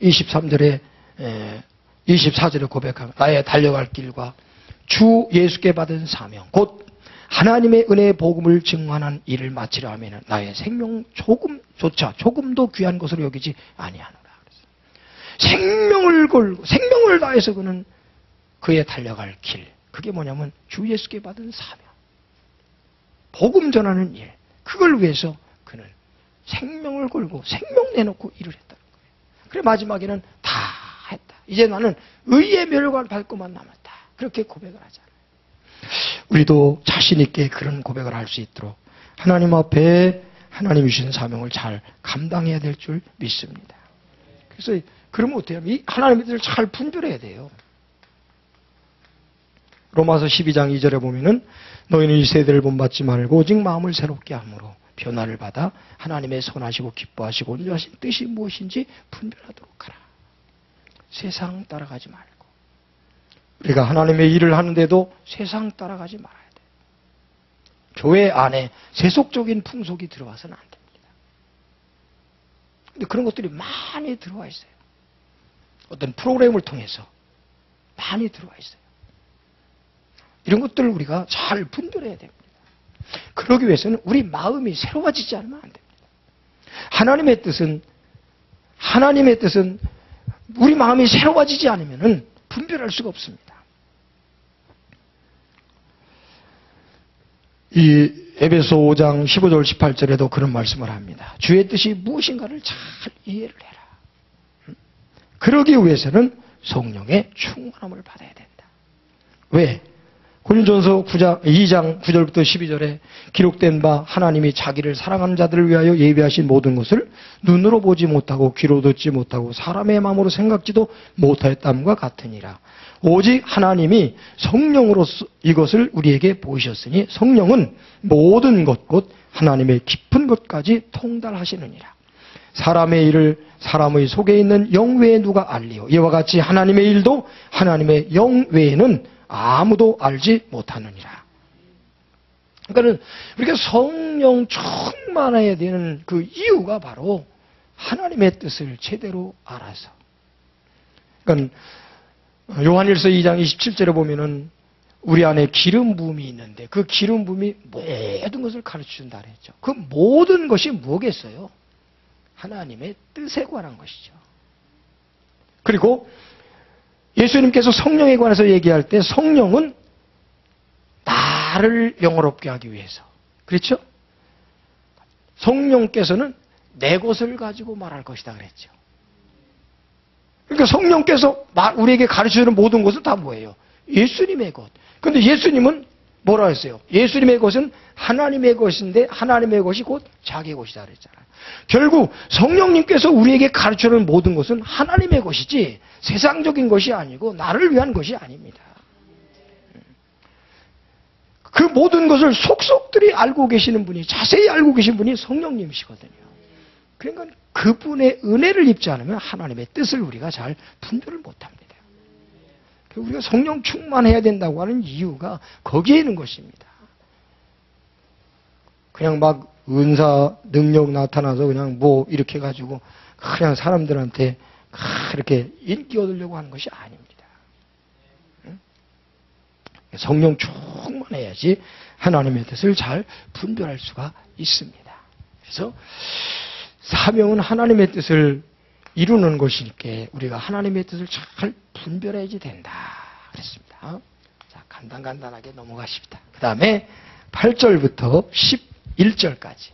23절에 24절에 고백하면 나의 달려갈 길과 주 예수께 받은 사명 곧 하나님의 은혜의 복음을 증언하는 일을 마치려 하면 나의 생명 조금도 귀한 것으로 여기지 아니하노라. 생명을 걸고 생명을 다해서 그는 그의 달려갈 길, 그게 뭐냐면 주 예수께 받은 사명, 복음 전하는 일, 그걸 위해서 그는 생명을 걸고 생명 내놓고 일을 했다는 거예요. 그래 마지막에는 다 했다. 이제 나는 의의 멸관을 밟고만 남았다. 그렇게 고백을 하잖아요. 우리도 자신 있게 그런 고백을 할 수 있도록 하나님 앞에 하나님이 주신 사명을 잘 감당해야 될 줄 믿습니다. 그래서 그러면 어때요? 이 하나님의 뜻을 잘 분별해야 돼요. 로마서 12장 2절에 보면은 너희는 이 세대를 본받지 말고 오직 마음을 새롭게 함으로 변화를 받아 하나님의 선하시고 기뻐하시고 온전하신 뜻이 무엇인지 분별하도록 하라. 세상 따라가지 말고. 우리가 하나님의 일을 하는데도 세상 따라가지 말아야 돼요. 교회 안에 세속적인 풍속이 들어와서는 안 됩니다. 근데 그런 것들이 많이 들어와 있어요. 어떤 프로그램을 통해서 많이 들어와 있어요. 이런 것들을 우리가 잘 분별해야 됩니다. 그러기 위해서는 우리 마음이 새로워지지 않으면 안 됩니다. 하나님의 뜻은 우리 마음이 새로워지지 않으면 분별할 수가 없습니다. 이 에베소 5장 15절 18절에도 그런 말씀을 합니다. 주의 뜻이 무엇인가를 잘 이해를 해라. 그러기 위해서는 성령의 충만함을 받아야 된다. 왜? 고린도전서 2장 9절부터 12절에 기록된 바 하나님이 자기를 사랑하는 자들을 위하여 예비하신 모든 것을 눈으로 보지 못하고 귀로 듣지 못하고 사람의 마음으로 생각지도 못하였담과 같으니라. 오직 하나님이 성령으로서 이것을 우리에게 보이셨으니 성령은 모든 것 곧 하나님의 깊은 것까지 통달하시느니라. 사람의 일을 사람의 속에 있는 영 외에 누가 알리요. 이와 같이 하나님의 일도 하나님의 영 외에는 아무도 알지 못하느니라. 그러니까 우리가 성령 충만해야 되는 그 이유가 바로 하나님의 뜻을 제대로 알아서. 그러니까 요한일서 2장 27절에 보면은 우리 안에 기름 부음이 있는데 그 기름 부음이 모든 것을 가르쳐준다 그랬죠. 그 모든 것이 뭐겠어요? 하나님의 뜻에 관한 것이죠. 그리고 예수님께서 성령에 관해서 얘기할 때 성령은 나를 영화롭게 하기 위해서. 그렇죠? 성령께서는 내 것을 가지고 말할 것이다 그랬죠. 그러니까 성령께서 우리에게 가르쳐주는 모든 것은 다 뭐예요? 예수님의 것. 그런데 예수님은 뭐라 했어요? 예수님의 것은 하나님의 것인데 하나님의 것이 곧 자기의 것이다 그랬잖아요. 결국 성령님께서 우리에게 가르쳐주는 모든 것은 하나님의 것이지 세상적인 것이 아니고 나를 위한 것이 아닙니다. 그 모든 것을 속속들이 알고 계시는 분이, 자세히 알고 계신 분이 성령님이시거든요. 그러니까 그분의 은혜를 입지 않으면 하나님의 뜻을 우리가 잘 분별을 못합니다. 우리가 성령 충만해야 된다고 하는 이유가 거기에 있는 것입니다. 그냥 막 은사, 능력 나타나서 그냥 뭐 이렇게 해가지고 그냥 사람들한테 이렇게 인기 얻으려고 하는 것이 아닙니다. 성령 충만해야지 하나님의 뜻을 잘 분별할 수가 있습니다. 그래서 사명은 하나님의 뜻을 이루는 것이니까 우리가 하나님의 뜻을 잘 분별해야지 된다 그랬습니다. 자, 간단하게 넘어가십니다. 그 다음에 8절부터 11절까지.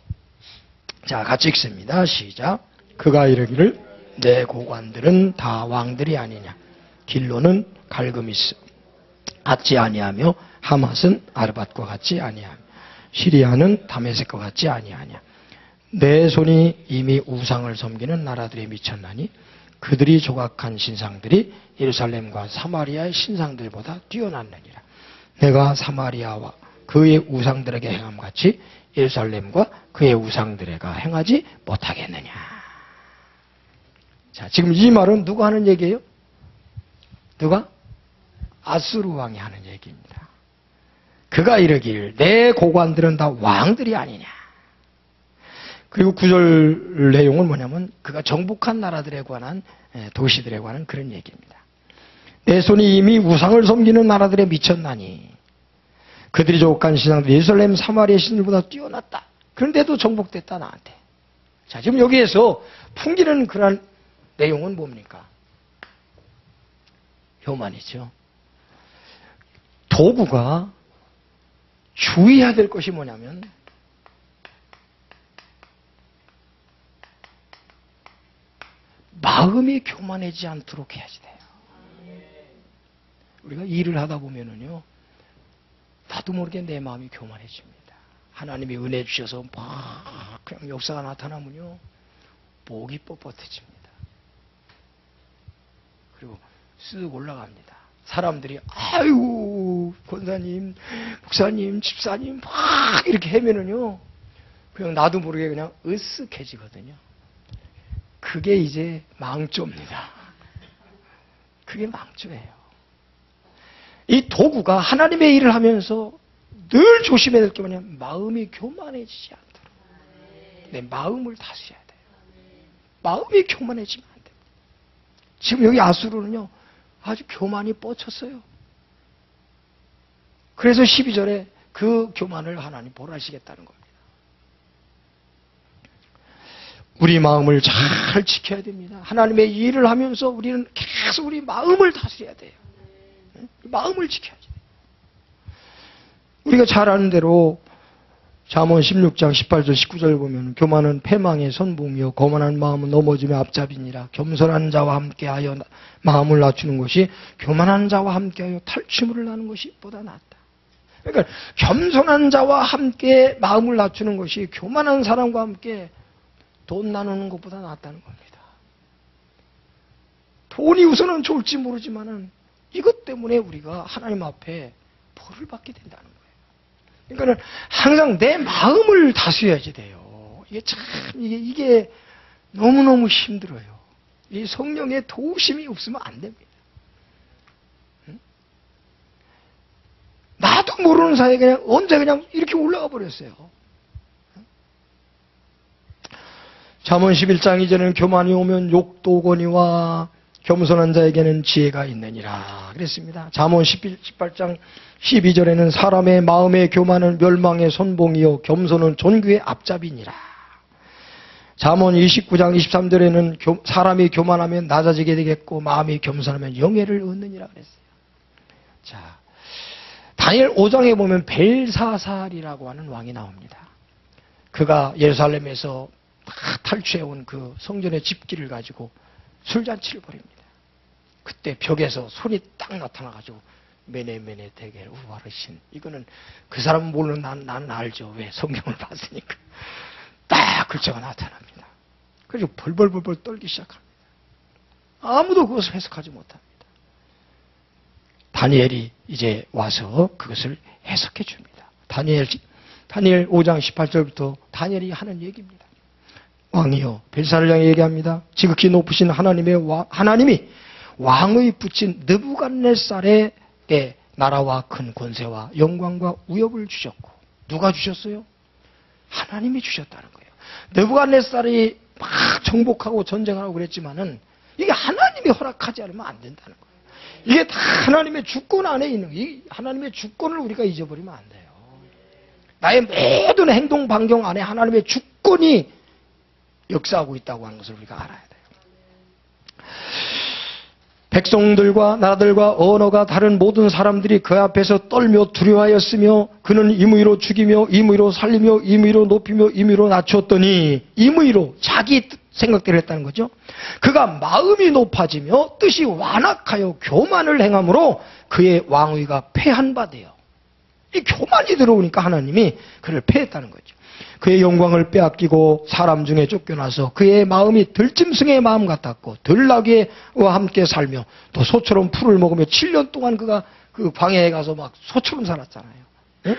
자, 같이 읽습니다. 시작. 그가 이르기를 내 고관들은 다 왕들이 아니냐. 길로는 갈그미스 같지 아니하며 하맛은 아르밧과 같지 아니하며 시리아는 다메섹과 같지 아니하냐. 내 손이 이미 우상을 섬기는 나라들에 미쳤나니 그들이 조각한 신상들이 예루살렘과 사마리아의 신상들보다 뛰어났느니라. 내가 사마리아와 그의 우상들에게 행함같이 예루살렘과 그의 우상들에게 행하지 못하겠느냐. 자, 지금 이 말은 누가 하는 얘기예요? 누가? 아수르 왕이 하는 얘기입니다. 그가 이르길 내 고관들은 다 왕들이 아니냐. 그리고 9절 내용은 뭐냐면 그가 정복한 나라들에 관한, 도시들에 관한 그런 얘기입니다. 내 손이 이미 우상을 섬기는 나라들에 미쳤나니 그들이 조각한 신상들 예루살렘 사마리아 신들보다 뛰어났다. 그런데도 정복됐다 나한테. 자, 지금 여기에서 풍기는 그런 내용은 뭡니까? 교만이죠. 도구가 주의해야 될 것이 뭐냐면 마음이 교만해지지 않도록 해야지 돼요. 우리가 일을 하다 보면은요, 나도 모르게 내 마음이 교만해집니다. 하나님이 은혜 주셔서 막 그냥 역사가 나타나면요, 목이 뻣뻣해집니다. 그리고 쓱 올라갑니다. 사람들이 아유 권사님, 목사님, 집사님 막 이렇게 하면은요, 그냥 나도 모르게 그냥 으쓱해지거든요. 그게 이제 망조입니다. 그게 망조예요. 이 도구가 하나님의 일을 하면서 늘 조심해야 될 게 뭐냐면 마음이 교만해지지 않도록 내 마음을 다스려야 돼요. 마음이 교만해지면 안 됩니다. 지금 여기 아수르는요 아주 교만이 뻗쳤어요. 그래서 12절에 그 교만을 하나님 벌하시겠다는 겁니다. 우리 마음을 잘 지켜야 됩니다. 하나님의 일을 하면서 우리는 계속 우리 마음을 다스려야 돼요. 마음을 지켜야지. 우리가 잘 아는 대로 잠언 16장 18절 19절 보면 교만은 패망의 선봉이요 거만한 마음은 넘어짐의 앞잡이니라. 겸손한 자와 함께하여 마음을 낮추는 것이 교만한 자와 함께하여 탈취물을 나는 것이 보다 낫다. 그러니까 겸손한 자와 함께 마음을 낮추는 것이 교만한 사람과 함께 돈 나누는 것보다 낫다는 겁니다. 돈이 우선은 좋을지 모르지만은 이것 때문에 우리가 하나님 앞에 벌을 받게 된다는 거예요. 그러니까 항상 내 마음을 다스려야지 돼요. 이게 참, 이게 너무너무 힘들어요. 이 성령의 도우심이 없으면 안 됩니다. 나도 모르는 사이에 그냥 언제 그냥 이렇게 올라가 버렸어요. 잠언 11장 이제는 교만이 오면 욕도 오거니와 겸손한 자에게는 지혜가 있느니라 그랬습니다. 잠언 18장 12절에는 사람의 마음의 교만은 멸망의 선봉이요 겸손은 존귀의 앞잡이니라. 잠언 29장 23절에는 사람이 교만하면 낮아지게 되겠고 마음이 겸손하면 영예를 얻느니라 그랬어요. 자, 다니엘 5장에 보면 벨사살이라고 하는 왕이 나옵니다. 그가 예루살렘에서 탈취해온 그 성전의 집기를 가지고 술잔치를 벌입니다. 그때 벽에서 손이 딱 나타나가지고 메네메네 대겔 우바르신, 이거는 그 사람은 모르는 나는 알죠. 왜? 성경을 봤으니까. 딱 글자가 나타납니다. 그래서 벌벌벌벌 떨기 시작합니다. 아무도 그것을 해석하지 못합니다. 다니엘이 이제 와서 그것을 해석해 줍니다. 다니엘 5장 18절부터 다니엘이 하는 얘기입니다. 왕이여, 벨사를 향해 얘기합니다. 지극히 높으신 하나님이 왕의 붙인 느부갓네살에게 나라와 큰 권세와 영광과 위협을 주셨고, 누가 주셨어요? 하나님이 주셨다는 거예요. 느부갓네살이 막 정복하고 전쟁하고 그랬지만은 이게 하나님이 허락하지 않으면 안 된다는 거예요. 이게 다 하나님의 주권 안에 있는, 이 하나님의 주권을 우리가 잊어버리면 안 돼요. 나의 모든 행동 반경 안에 하나님의 주권이 역사하고 있다고 하는 것을 우리가 알아야 돼요. 백성들과 나라들과 언어가 다른 모든 사람들이 그 앞에서 떨며 두려워하였으며 그는 임의로 죽이며 임의로 살리며 임의로 높이며 임의로 낮추었더니, 임의로 자기 생각대로 했다는 거죠. 그가 마음이 높아지며 뜻이 완악하여 교만을 행함으로 그의 왕위가 패한 바 되어, 이 교만이 들어오니까 하나님이 그를 패했다는 거죠. 그의 영광을 빼앗기고 사람 중에 쫓겨나서 그의 마음이 들짐승의 마음 같았고 들나귀와 함께 살며 또 소처럼 풀을 먹으며 7년 동안 그가 그 광야에 가서 막 소처럼 살았잖아요. 네?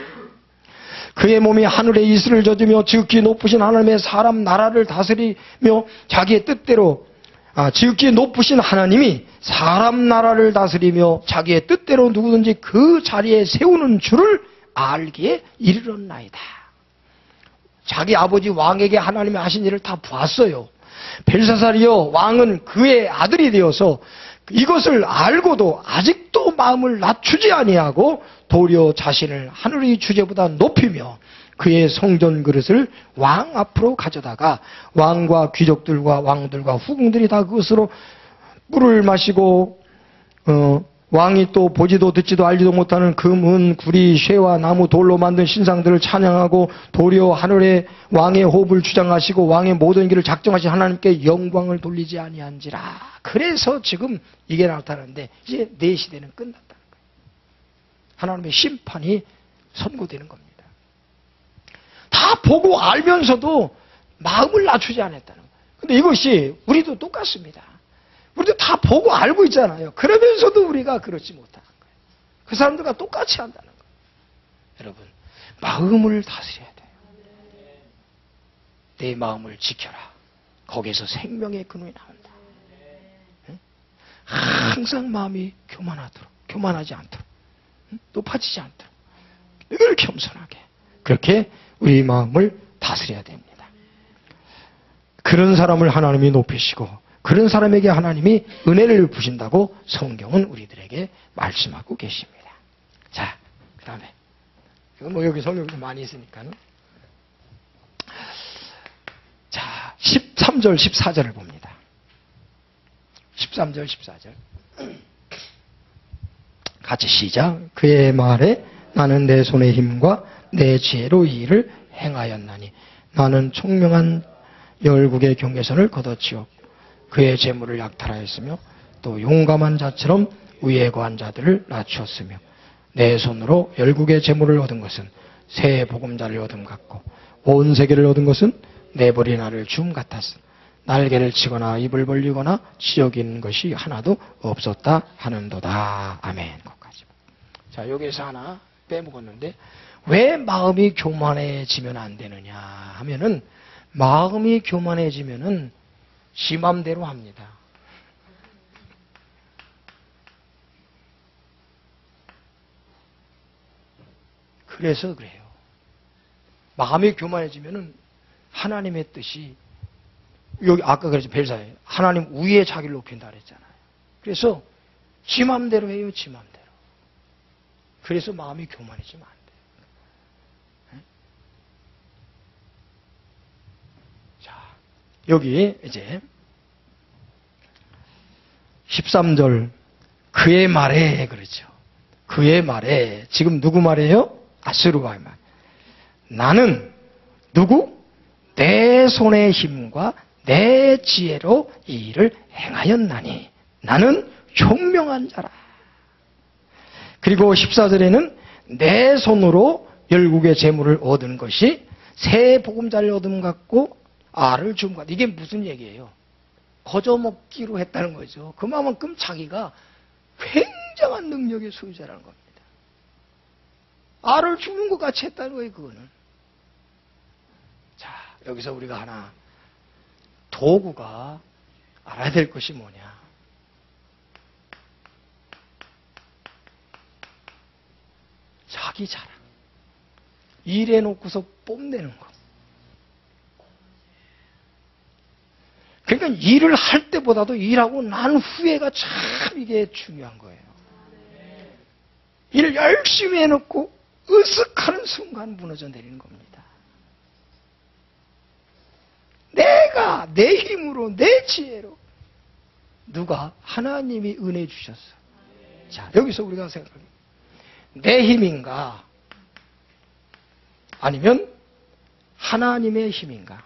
그의 몸이 하늘의 이슬을 젖으며 지극히 높으신 하나님의 사람 나라를 다스리며 자기의 뜻대로, 지극히 높으신 하나님이 사람 나라를 다스리며 자기의 뜻대로 누구든지 그 자리에 세우는 줄을 알기에 이르렀나이다. 자기 아버지 왕에게 하나님이 하신 일을 다 보았어요. 벨사살이여, 왕은 그의 아들이 되어서 이것을 알고도 아직도 마음을 낮추지 아니하고 도리어 자신을 하늘의 주제보다 높이며 그의 성전 그릇을 왕 앞으로 가져다가 왕과 귀족들과 왕들과 후궁들이 다 그것으로 물을 마시고, 왕이 또 보지도 듣지도 알지도 못하는 금, 은, 구리, 쇠와 나무, 돌로 만든 신상들을 찬양하고 도리어 하늘의 왕의 호흡을 주장하시고 왕의 모든 길을 작정하신 하나님께 영광을 돌리지 아니한지라. 그래서 지금 이게 나타나는데 이제 내 시대는 끝났다는 거예요. 하나님의 심판이 선고되는 겁니다. 다 보고 알면서도 마음을 낮추지 않았다는 거예요. 근데 이것이 우리도 똑같습니다. 우리도 다 보고 알고 있잖아요. 그러면서도 우리가 그렇지 못하는 거예요. 그 사람들과 똑같이 한다는 거예요. 여러분, 마음을 다스려야 돼요. 내 마음을 지켜라. 거기에서 생명의 근원이 나온다. 응? 항상 마음이 교만하지 않도록, 응? 높아지지 않도록 늘 겸손하게 그렇게 우리 마음을 다스려야 됩니다. 그런 사람을 하나님이 높이시고 그런 사람에게 하나님이 은혜를 부신다고 성경은 우리들에게 말씀하고 계십니다. 자, 그 다음에 이건 뭐 여기 성경이 많이 있으니까는, 자, 13절 14절을 봅니다. 13절 14절 같이 시작. 그의 말에 나는 내 손의 힘과 내 지혜로 이 일을 행하였나니 나는 총명한 열국의 경계선을 걷어치웠고 그의 재물을 약탈하였으며 또 용감한 자처럼 위에 거한 자들을 낮추었으며 내 손으로 열국의 재물을 얻은 것은 새 보금자를 얻음 같고 온 세계를 얻은 것은 내버린 알을 줌 같았으 날개를 치거나 입을 벌리거나 치욕인 것이 하나도 없었다 하는도다. 아멘. 거기까지. 자, 여기에서 하나 빼먹었는데 왜 마음이 교만해지면 안 되느냐 하면은, 마음이 교만해지면은 지 맘대로 합니다. 그래서 그래요. 마음이 교만해지면은 하나님의 뜻이, 여기 아까 그랬죠, 벨사에 하나님 위에 자기를 높인다 그랬잖아요. 그래서 지 맘대로 해요, 지 맘대로. 그래서 마음이 교만해지면 안 돼요. 자, 여기 이제 13절 그의 말에 그렇죠. 그의 말에 지금 누구 말이에요? 아스루와의 말. 나는 누구? 내 손의 힘과 내 지혜로 이 일을 행하였나니 나는 총명한 자라. 그리고 14절에는 내 손으로 열국의 재물을 얻은 것이 새 보금자를 얻음 같고 알을 줌과 이게 무슨 얘기예요? 거저먹기로 했다는 거죠. 그만큼 자기가 굉장한 능력의 소유자라는 겁니다. 알을 주는 것 같이 했다는 거예요, 그거는. 자, 여기서 우리가 하나 도구가 알아야 될 것이 뭐냐. 자기 자랑. 일해놓고서 뽐내는 것. 그러니까 일을 할 때보다도 일하고 난 후에가 참 이게 중요한 거예요. 일을 열심히 해놓고 으쓱하는 순간 무너져 내리는 겁니다. 내가 내 힘으로 내 지혜로 누가 하나님이 은혜 주셨어. 자, 여기서 우리가 생각합니다. 내 힘인가 아니면 하나님의 힘인가?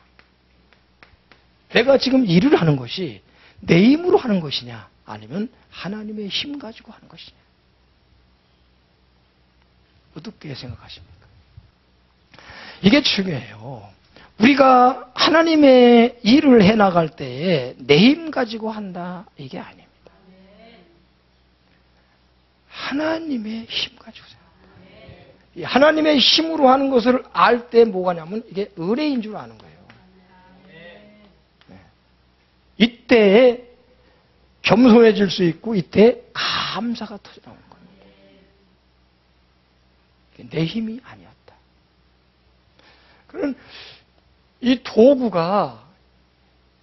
내가 지금 일을 하는 것이 내 힘으로 하는 것이냐 아니면 하나님의 힘 가지고 하는 것이냐? 어떻게 생각하십니까? 이게 중요해요. 우리가 하나님의 일을 해나갈 때에 내 힘 가지고 한다 이게 아닙니다. 하나님의 힘 가지고 생각합니다. 하나님의 힘으로 하는 것을 알 때 뭐가 냐면 이게 은혜인 줄 아는 거예요. 이때 겸손해질 수 있고 이때 감사가 터져나오는 겁니다. 내 힘이 아니었다. 그럼 이 도구가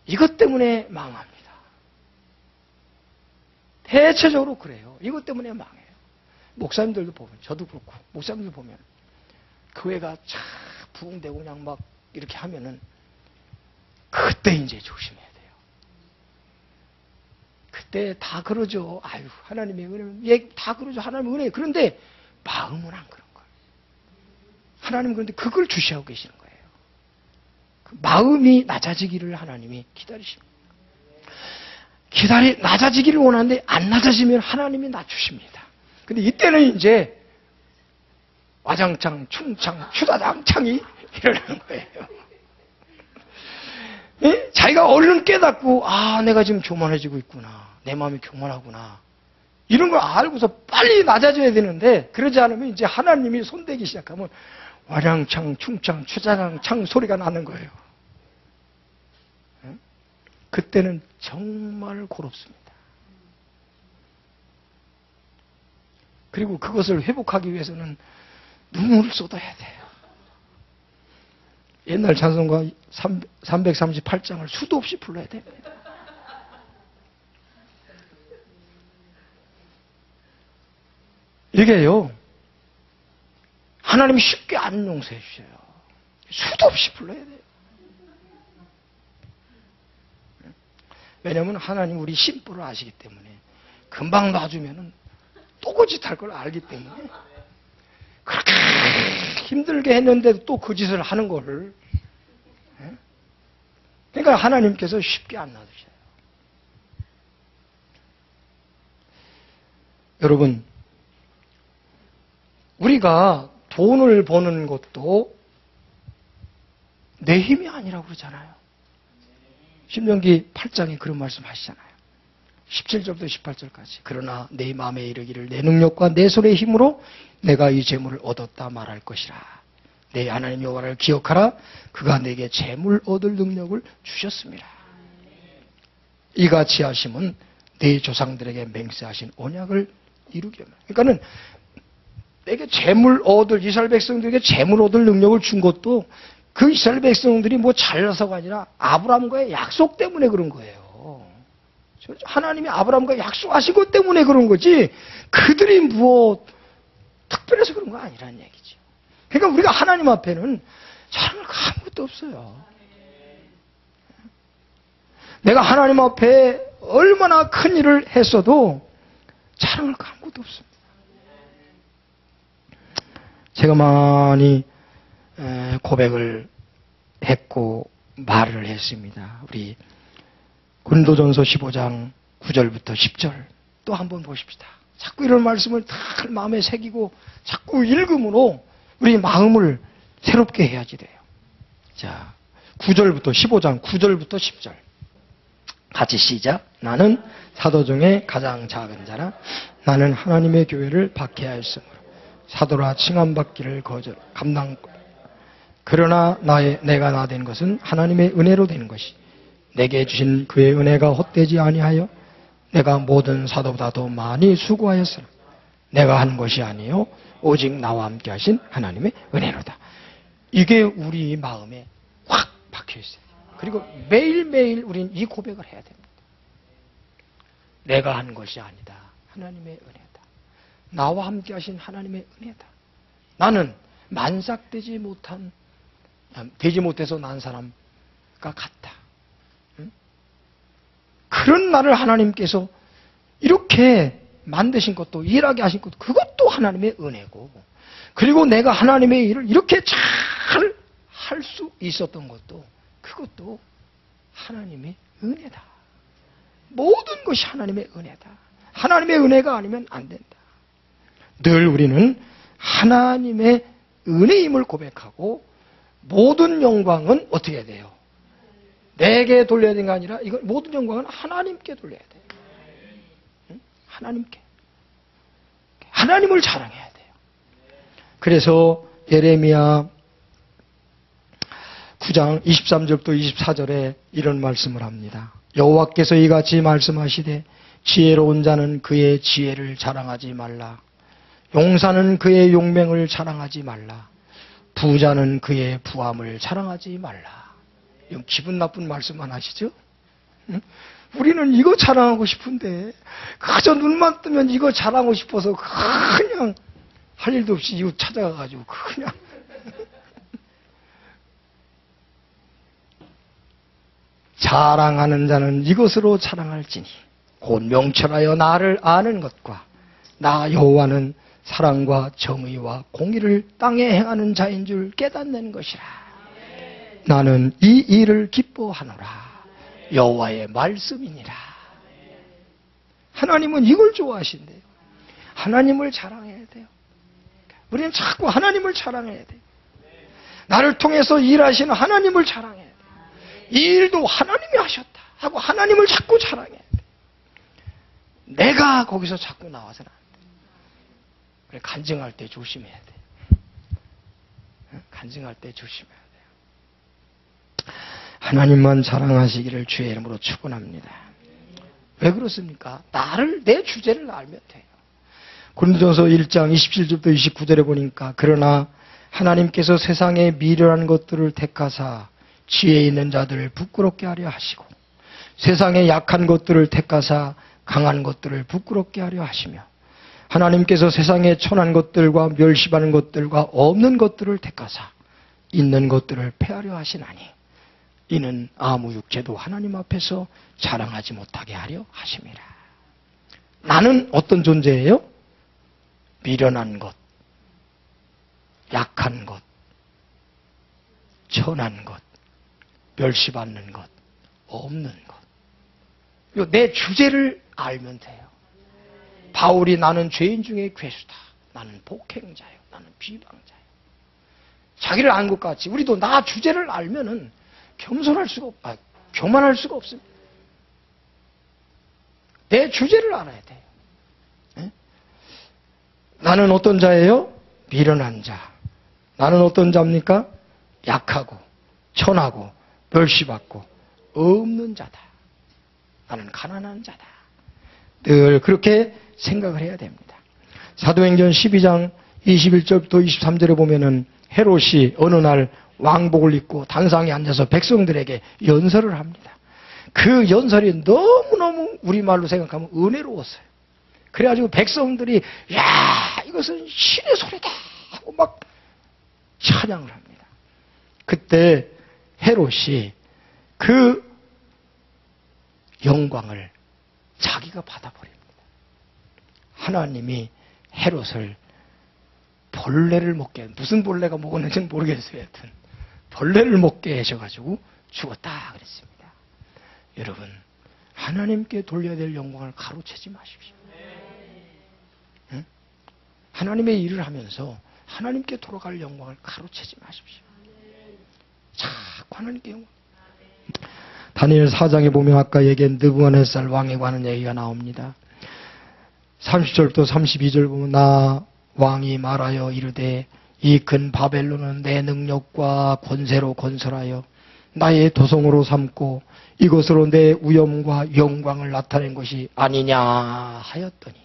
이것 때문에 망합니다. 대체적으로 그래요. 이것 때문에 망해요. 목사님들도 보면, 저도 그렇고 목사님들 보면 교회가 참 부흥되고 그냥 막 이렇게 하면은 그때 이제 조심해야 돼요. 그때 다 그러죠. 아유, 하나님의 은혜, 예, 다 그러죠. 하나님의 은혜. 그런데 마음은 안 그런 거예요. 하나님은 그런데 그걸 주시하고 계시는 거예요. 그 마음이 낮아지기를 하나님이 기다리십니다. 낮아지기를 원하는데 안 낮아지면 하나님이 낮추십니다. 근데 이때는 이제 와장창, 충창, 추다장창이 일어나는 거예요. 예? 자기가 얼른 깨닫고 내가 지금 교만해지고 있구나. 내 마음이 교만하구나. 이런 걸 알고서 빨리 낮아져야 되는데 그러지 않으면 이제 하나님이 손대기 시작하면 와장창, 충창, 추다장창 소리가 나는 거예요. 예? 그때는 정말 고롭습니다. 그리고 그것을 회복하기 위해서는 눈물을 쏟아야 돼요. 옛날 찬송가 338장을 수도 없이 불러야 됩니다. 이게요, 하나님이 쉽게 안 용서해 주셔요. 수도 없이 불러야 돼요. 왜냐하면 하나님 우리 심보를 아시기 때문에 금방 놔주면은 또 거짓할 걸 알기 때문에 그렇게 힘들게 했는데도 또 그 짓을 하는 거를. 그러니까 하나님께서 쉽게 안 놔두셔요. 여러분, 우리가 돈을 버는 것도 내 힘이 아니라고 그러잖아요. 신명기 8장에 그런 말씀 하시잖아요. 17절부터 18절까지. 그러나 내 마음에 이르기를 내 능력과 내 손의 힘으로 내가 이 재물을 얻었다 말할 것이라. 내 하나님 여호와를 기억하라. 그가 내게 재물 얻을 능력을 주셨습니다. 이같이 하심은 내 조상들에게 맹세하신 언약을 이루게 합니다. 그러니까는 내게 재물 얻을, 이스라엘 백성들에게 재물 얻을 능력을 준 것도 그 이스라엘 백성들이 뭐 잘나서가 아니라 아브라함과의 약속 때문에 그런 거예요. 하나님이 아브라함과 약속하신 것 때문에 그런 거지 그들이 뭐 특별해서 그런 거 아니라는 얘기죠. 그러니까 우리가 하나님 앞에는 자랑할 거 아무것도 없어요. 내가 하나님 앞에 얼마나 큰 일을 했어도 자랑할 거 아무것도 없습니다. 제가 많이 고백을 했고 말을 했습니다. 우리 고린도전서 15장 9절부터 10절 또 한번 보십시다. 자꾸 이런 말씀을 다 마음에 새기고 자꾸 읽음으로 우리 마음을 새롭게 해야지 돼요. 자, 9절부터 15장 9절부터 10절 같이 시작. 나는 사도 중에 가장 작은 자라. 나는 하나님의 교회를 박해하였으므로 사도라 칭함받기를 그러나 내가 나된 것은 하나님의 은혜로 되는 것이 내게 주신 그의 은혜가 헛되지 아니하여 내가 모든 사도보다 더 많이 수고하였으나 내가 한 것이 아니요 오직 나와 함께 하신 하나님의 은혜로다. 이게 우리 마음에 확 박혀 있어요. 그리고 매일매일 우리는 이 고백을 해야 됩니다. 내가 한 것이 아니다. 하나님의 은혜다. 나와 함께 하신 하나님의 은혜다. 나는 만삭되지 못해서 난 사람과 같다. 그런 나를 하나님께서 이렇게 만드신 것도, 일하게 하신 것도, 그것도 하나님의 은혜고, 그리고 내가 하나님의 일을 이렇게 잘 할 수 있었던 것도, 그것도 하나님의 은혜다. 모든 것이 하나님의 은혜다. 하나님의 은혜가 아니면 안 된다. 늘 우리는 하나님의 은혜임을 고백하고, 모든 영광은 어떻게 해야 돼요? 내게 돌려야 되는 게 아니라 이거 모든 영광은 하나님께 돌려야 돼요. 응? 하나님께. 하나님을 자랑해야 돼요. 그래서 예레미야 9장 23절부터 24절에 이런 말씀을 합니다. 여호와께서 이같이 말씀하시되 지혜로운 자는 그의 지혜를 자랑하지 말라. 용사는 그의 용맹을 자랑하지 말라. 부자는 그의 부함을 자랑하지 말라. 기분 나쁜 말씀만 하시죠? 응? 우리는 이거 자랑하고 싶은데 그저 눈만 뜨면 이거 자랑하고 싶어서 그냥 할 일도 없이 이거 찾아가가지고 그냥 자랑하는 자는 이것으로 자랑할지니 곧 명철하여 나를 아는 것과 나 여호와는 사랑과 정의와 공의를 땅에 행하는 자인 줄 깨닫는 것이라. 나는 이 일을 기뻐하노라. 여호와의 말씀이니라. 하나님은 이걸 좋아하신대요. 하나님을 자랑해야 돼요. 우리는 자꾸 하나님을 자랑해야 돼요. 나를 통해서 일하시는 하나님을 자랑해야 돼요. 이 일도 하나님이 하셨다 하고 하나님을 자꾸 자랑해야 돼요. 내가 거기서 자꾸 나와서는 안 돼요. 그래, 간증할 때 조심해야 돼요. 간증할 때 조심해야 돼요. 하나님만 자랑하시기를 주의 이름으로 축원합니다. 왜 그렇습니까? 내 주제를 알면 돼요. 고린도전서 1장 27절부터 29절에 보니까 그러나 하나님께서 세상에 미련한 것들을 택하사 지혜 있는 자들을 부끄럽게 하려 하시고 세상에 약한 것들을 택하사 강한 것들을 부끄럽게 하려 하시며 하나님께서 세상에 천한 것들과 멸시받는 것들과 없는 것들을 택하사 있는 것들을 폐하려 하시나니 이는 아무 육체도 하나님 앞에서 자랑하지 못하게 하려 하심이라. 나는 어떤 존재예요? 미련한 것, 약한 것, 천한 것, 멸시받는 것, 없는 것. 내 주제를 알면 돼요. 바울이 나는 죄인 중에 괴수다. 나는 복행자요. 나는 비방자요. 자기를 안 것 같이 우리도 나 주제를 알면은 겸손할 수가 교만할 수가 없습니다. 내 주제를 알아야 돼요. 네? 나는 어떤 자예요? 미련한 자. 나는 어떤 자입니까? 약하고 천하고 멸시받고 없는 자다. 나는 가난한 자다. 늘 그렇게 생각을 해야 됩니다. 사도행전 12장 21절부터 23절에 보면은 헤롯이 어느 날 왕복을 입고 단상에 앉아서 백성들에게 연설을 합니다. 그 연설이 너무너무 우리말로 생각하면 은혜로웠어요. 그래가지고 백성들이 야 이것은 신의 소리다 하고 막 찬양을 합니다. 그때 헤롯이 그 영광을 자기가 받아버립니다. 하나님이 헤롯을 벌레를 먹게 무슨 벌레가 먹었는지는 모르겠어요. 하여튼 벌레를 먹게 하셔가지고 죽었다 그랬습니다. 여러분 하나님께 돌려야 될 영광을 가로채지 마십시오. 응? 하나님의 일을 하면서 하나님께 돌아갈 영광을 가로채지 마십시오. 자꾸 하나님께 영광. 다니엘 4장에 보면 아까 얘기한 느부갓네살 왕에 관한 얘기가 나옵니다. 30절부터 32절 보면 나 왕이 말하여 이르되 이 큰 바벨론은 내 능력과 권세로 건설하여 나의 도성으로 삼고 이것으로 내 위엄과 영광을 나타낸 것이 아니냐 하였더니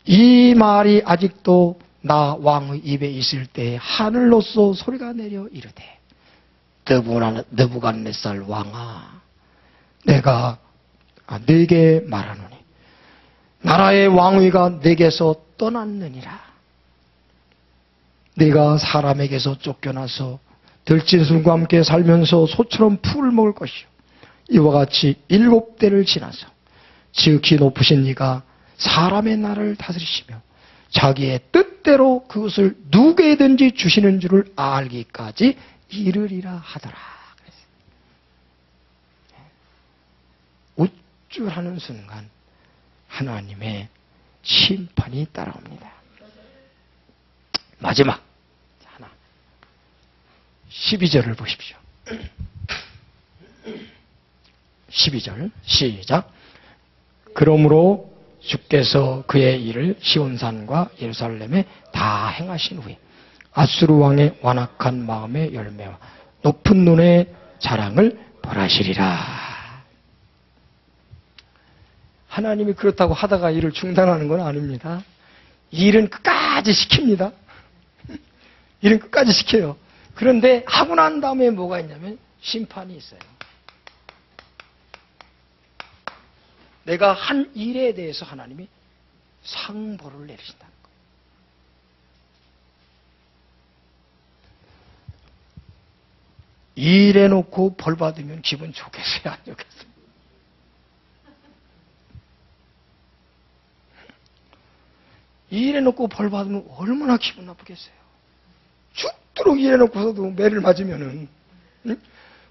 이 말이 아직도 나 왕의 입에 있을 때 하늘로서 소리가 내려 이르되 느부갓네살 왕아 내가 네게 말하노니 나라의 왕위가 네게서 떠났느니라. 네가 사람에게서 쫓겨나서 들짐승과 함께 살면서 소처럼 풀을 먹을 것이요 이와 같이 7대를 지나서 지극히 높으신 이가 사람의 나라를 다스리시며 자기의 뜻대로 그것을 누구에든지 주시는 줄을 알기까지 이르리라 하더라. 우쭐하는 순간 하나님의 심판이 따라옵니다. 마지막 하나 12절을 보십시오. 12절 시작. 그러므로 주께서 그의 일을 시온산과 예루살렘에 다 행하신 후에 아수르 왕의 완악한 마음의 열매와 높은 눈의 자랑을 벌하시리라. 하나님이 그렇다고 하다가 일을 중단하는 건 아닙니다. 일은 끝까지 시킵니다. 일은 끝까지 시켜요. 그런데 하고 난 다음에 뭐가 있냐면 심판이 있어요. 내가 한 일에 대해서 하나님이 상벌을 내리신다는 거예요. 일해놓고 벌 받으면 기분 좋겠어요? 안 좋겠어요? 일해놓고 벌 받으면 얼마나 기분 나쁘겠어요? 죽도록 일해놓고서도 매를 맞으면은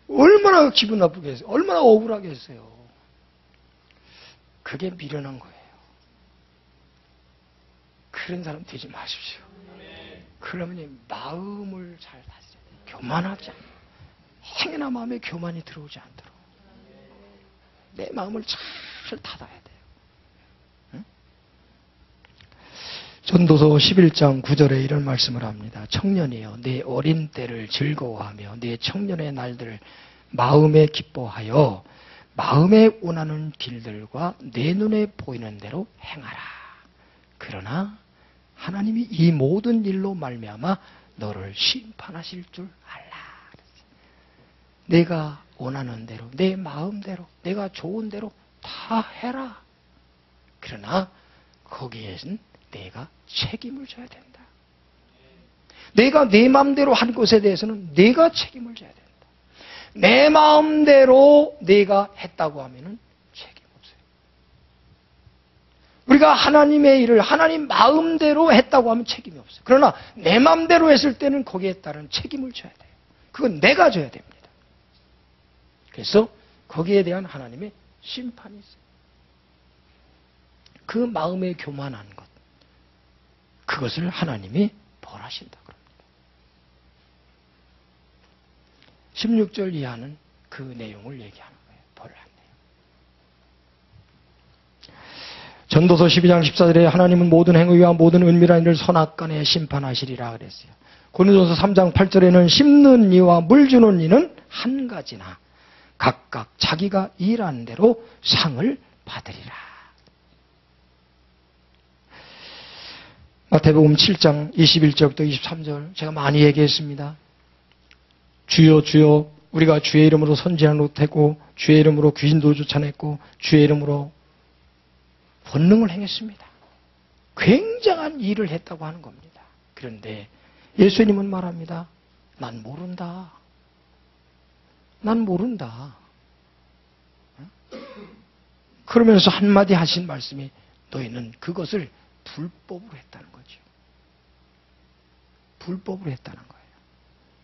얼마나 기분 나쁘겠어요? 얼마나 억울하겠어요? 그게 미련한 거예요. 그런 사람 되지 마십시오. 그러면 마음을 잘 다스려야 돼요. 교만하지 않아요. 행여나 마음에 교만이 들어오지 않도록 내 마음을 잘 닫아야 돼요. 전도서 11장 9절에 이런 말씀을 합니다. 청년이여 내 어린 때를 즐거워하며 내 청년의 날들을 마음에 기뻐하여 마음에 원하는 길들과 내 눈에 보이는 대로 행하라. 그러나 하나님이 이 모든 일로 말미암아 너를 심판하실 줄 알라. 내가 원하는 대로 내 마음대로 내가 좋은 대로 다 해라. 그러나 거기에는 내가 책임을 져야 된다. 내가 내 마음대로 한 것에 대해서는 내가 책임을 져야 된다. 내 마음대로 내가 했다고 하면은 책임 없어요. 우리가 하나님의 일을 하나님 마음대로 했다고 하면 책임이 없어요. 그러나 내 마음대로 했을 때는 거기에 따른 책임을 져야 돼요. 그건 내가 져야 됩니다. 그래서 거기에 대한 하나님의 심판이 있어요. 그 마음에 교만한 것, 그것을 하나님이 벌하신다 그럽니다. 16절 이하는 그 내용을 얘기하는 거예요. 벌한 내용. 전도서 12장 14절에 하나님은 모든 행위와 모든 은밀한 일을 선악간에 심판하시리라 그랬어요. 고린도서 3장 8절에는 심는 이와 물 주는 이는 한 가지나 각각 자기가 일한 대로 상을 받으리라. 마태복음 7장 21절부터 23절 제가 많이 얘기했습니다. 주여 주여 우리가 주의 이름으로 선지한 못했고 주의 이름으로 귀신도 쫓아냈고 주의 이름으로 권능을 행했습니다. 굉장한 일을 했다고 하는 겁니다. 그런데 예수님은 말합니다. 난 모른다. 난 모른다. 그러면서 한마디 하신 말씀이 너희는 그것을 불법으로 했다는 거죠. 불법으로 했다는 거예요.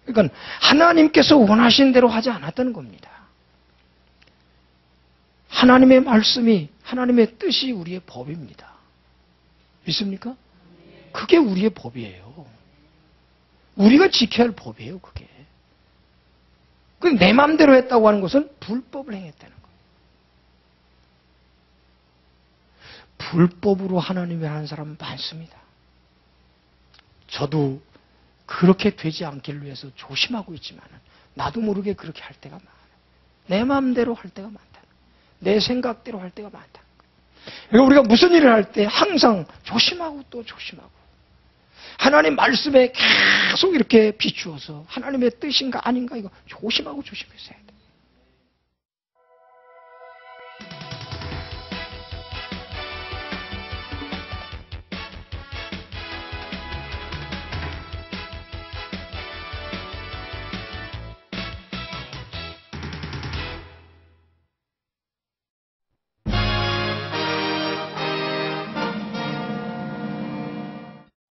그러니까 하나님께서 원하신 대로 하지 않았다는 겁니다. 하나님의 말씀이 하나님의 뜻이 우리의 법입니다. 믿습니까? 그게 우리의 법이에요. 우리가 지켜야 할 법이에요. 그게. 근데 내 마음대로 했다고 하는 것은 불법을 행했다는 거예요. 불법으로 하나님을 하는 사람은 많습니다. 저도 그렇게 되지 않기를 위해서 조심하고 있지만 나도 모르게 그렇게 할 때가 많아요. 내 마음대로 할 때가 많다. 내 생각대로 할 때가 많다. 그러니까 우리가 무슨 일을 할 때 항상 조심하고 또 조심하고 하나님 말씀에 계속 이렇게 비추어서 하나님의 뜻인가 아닌가 이거 조심하고 조심해서 해야 돼.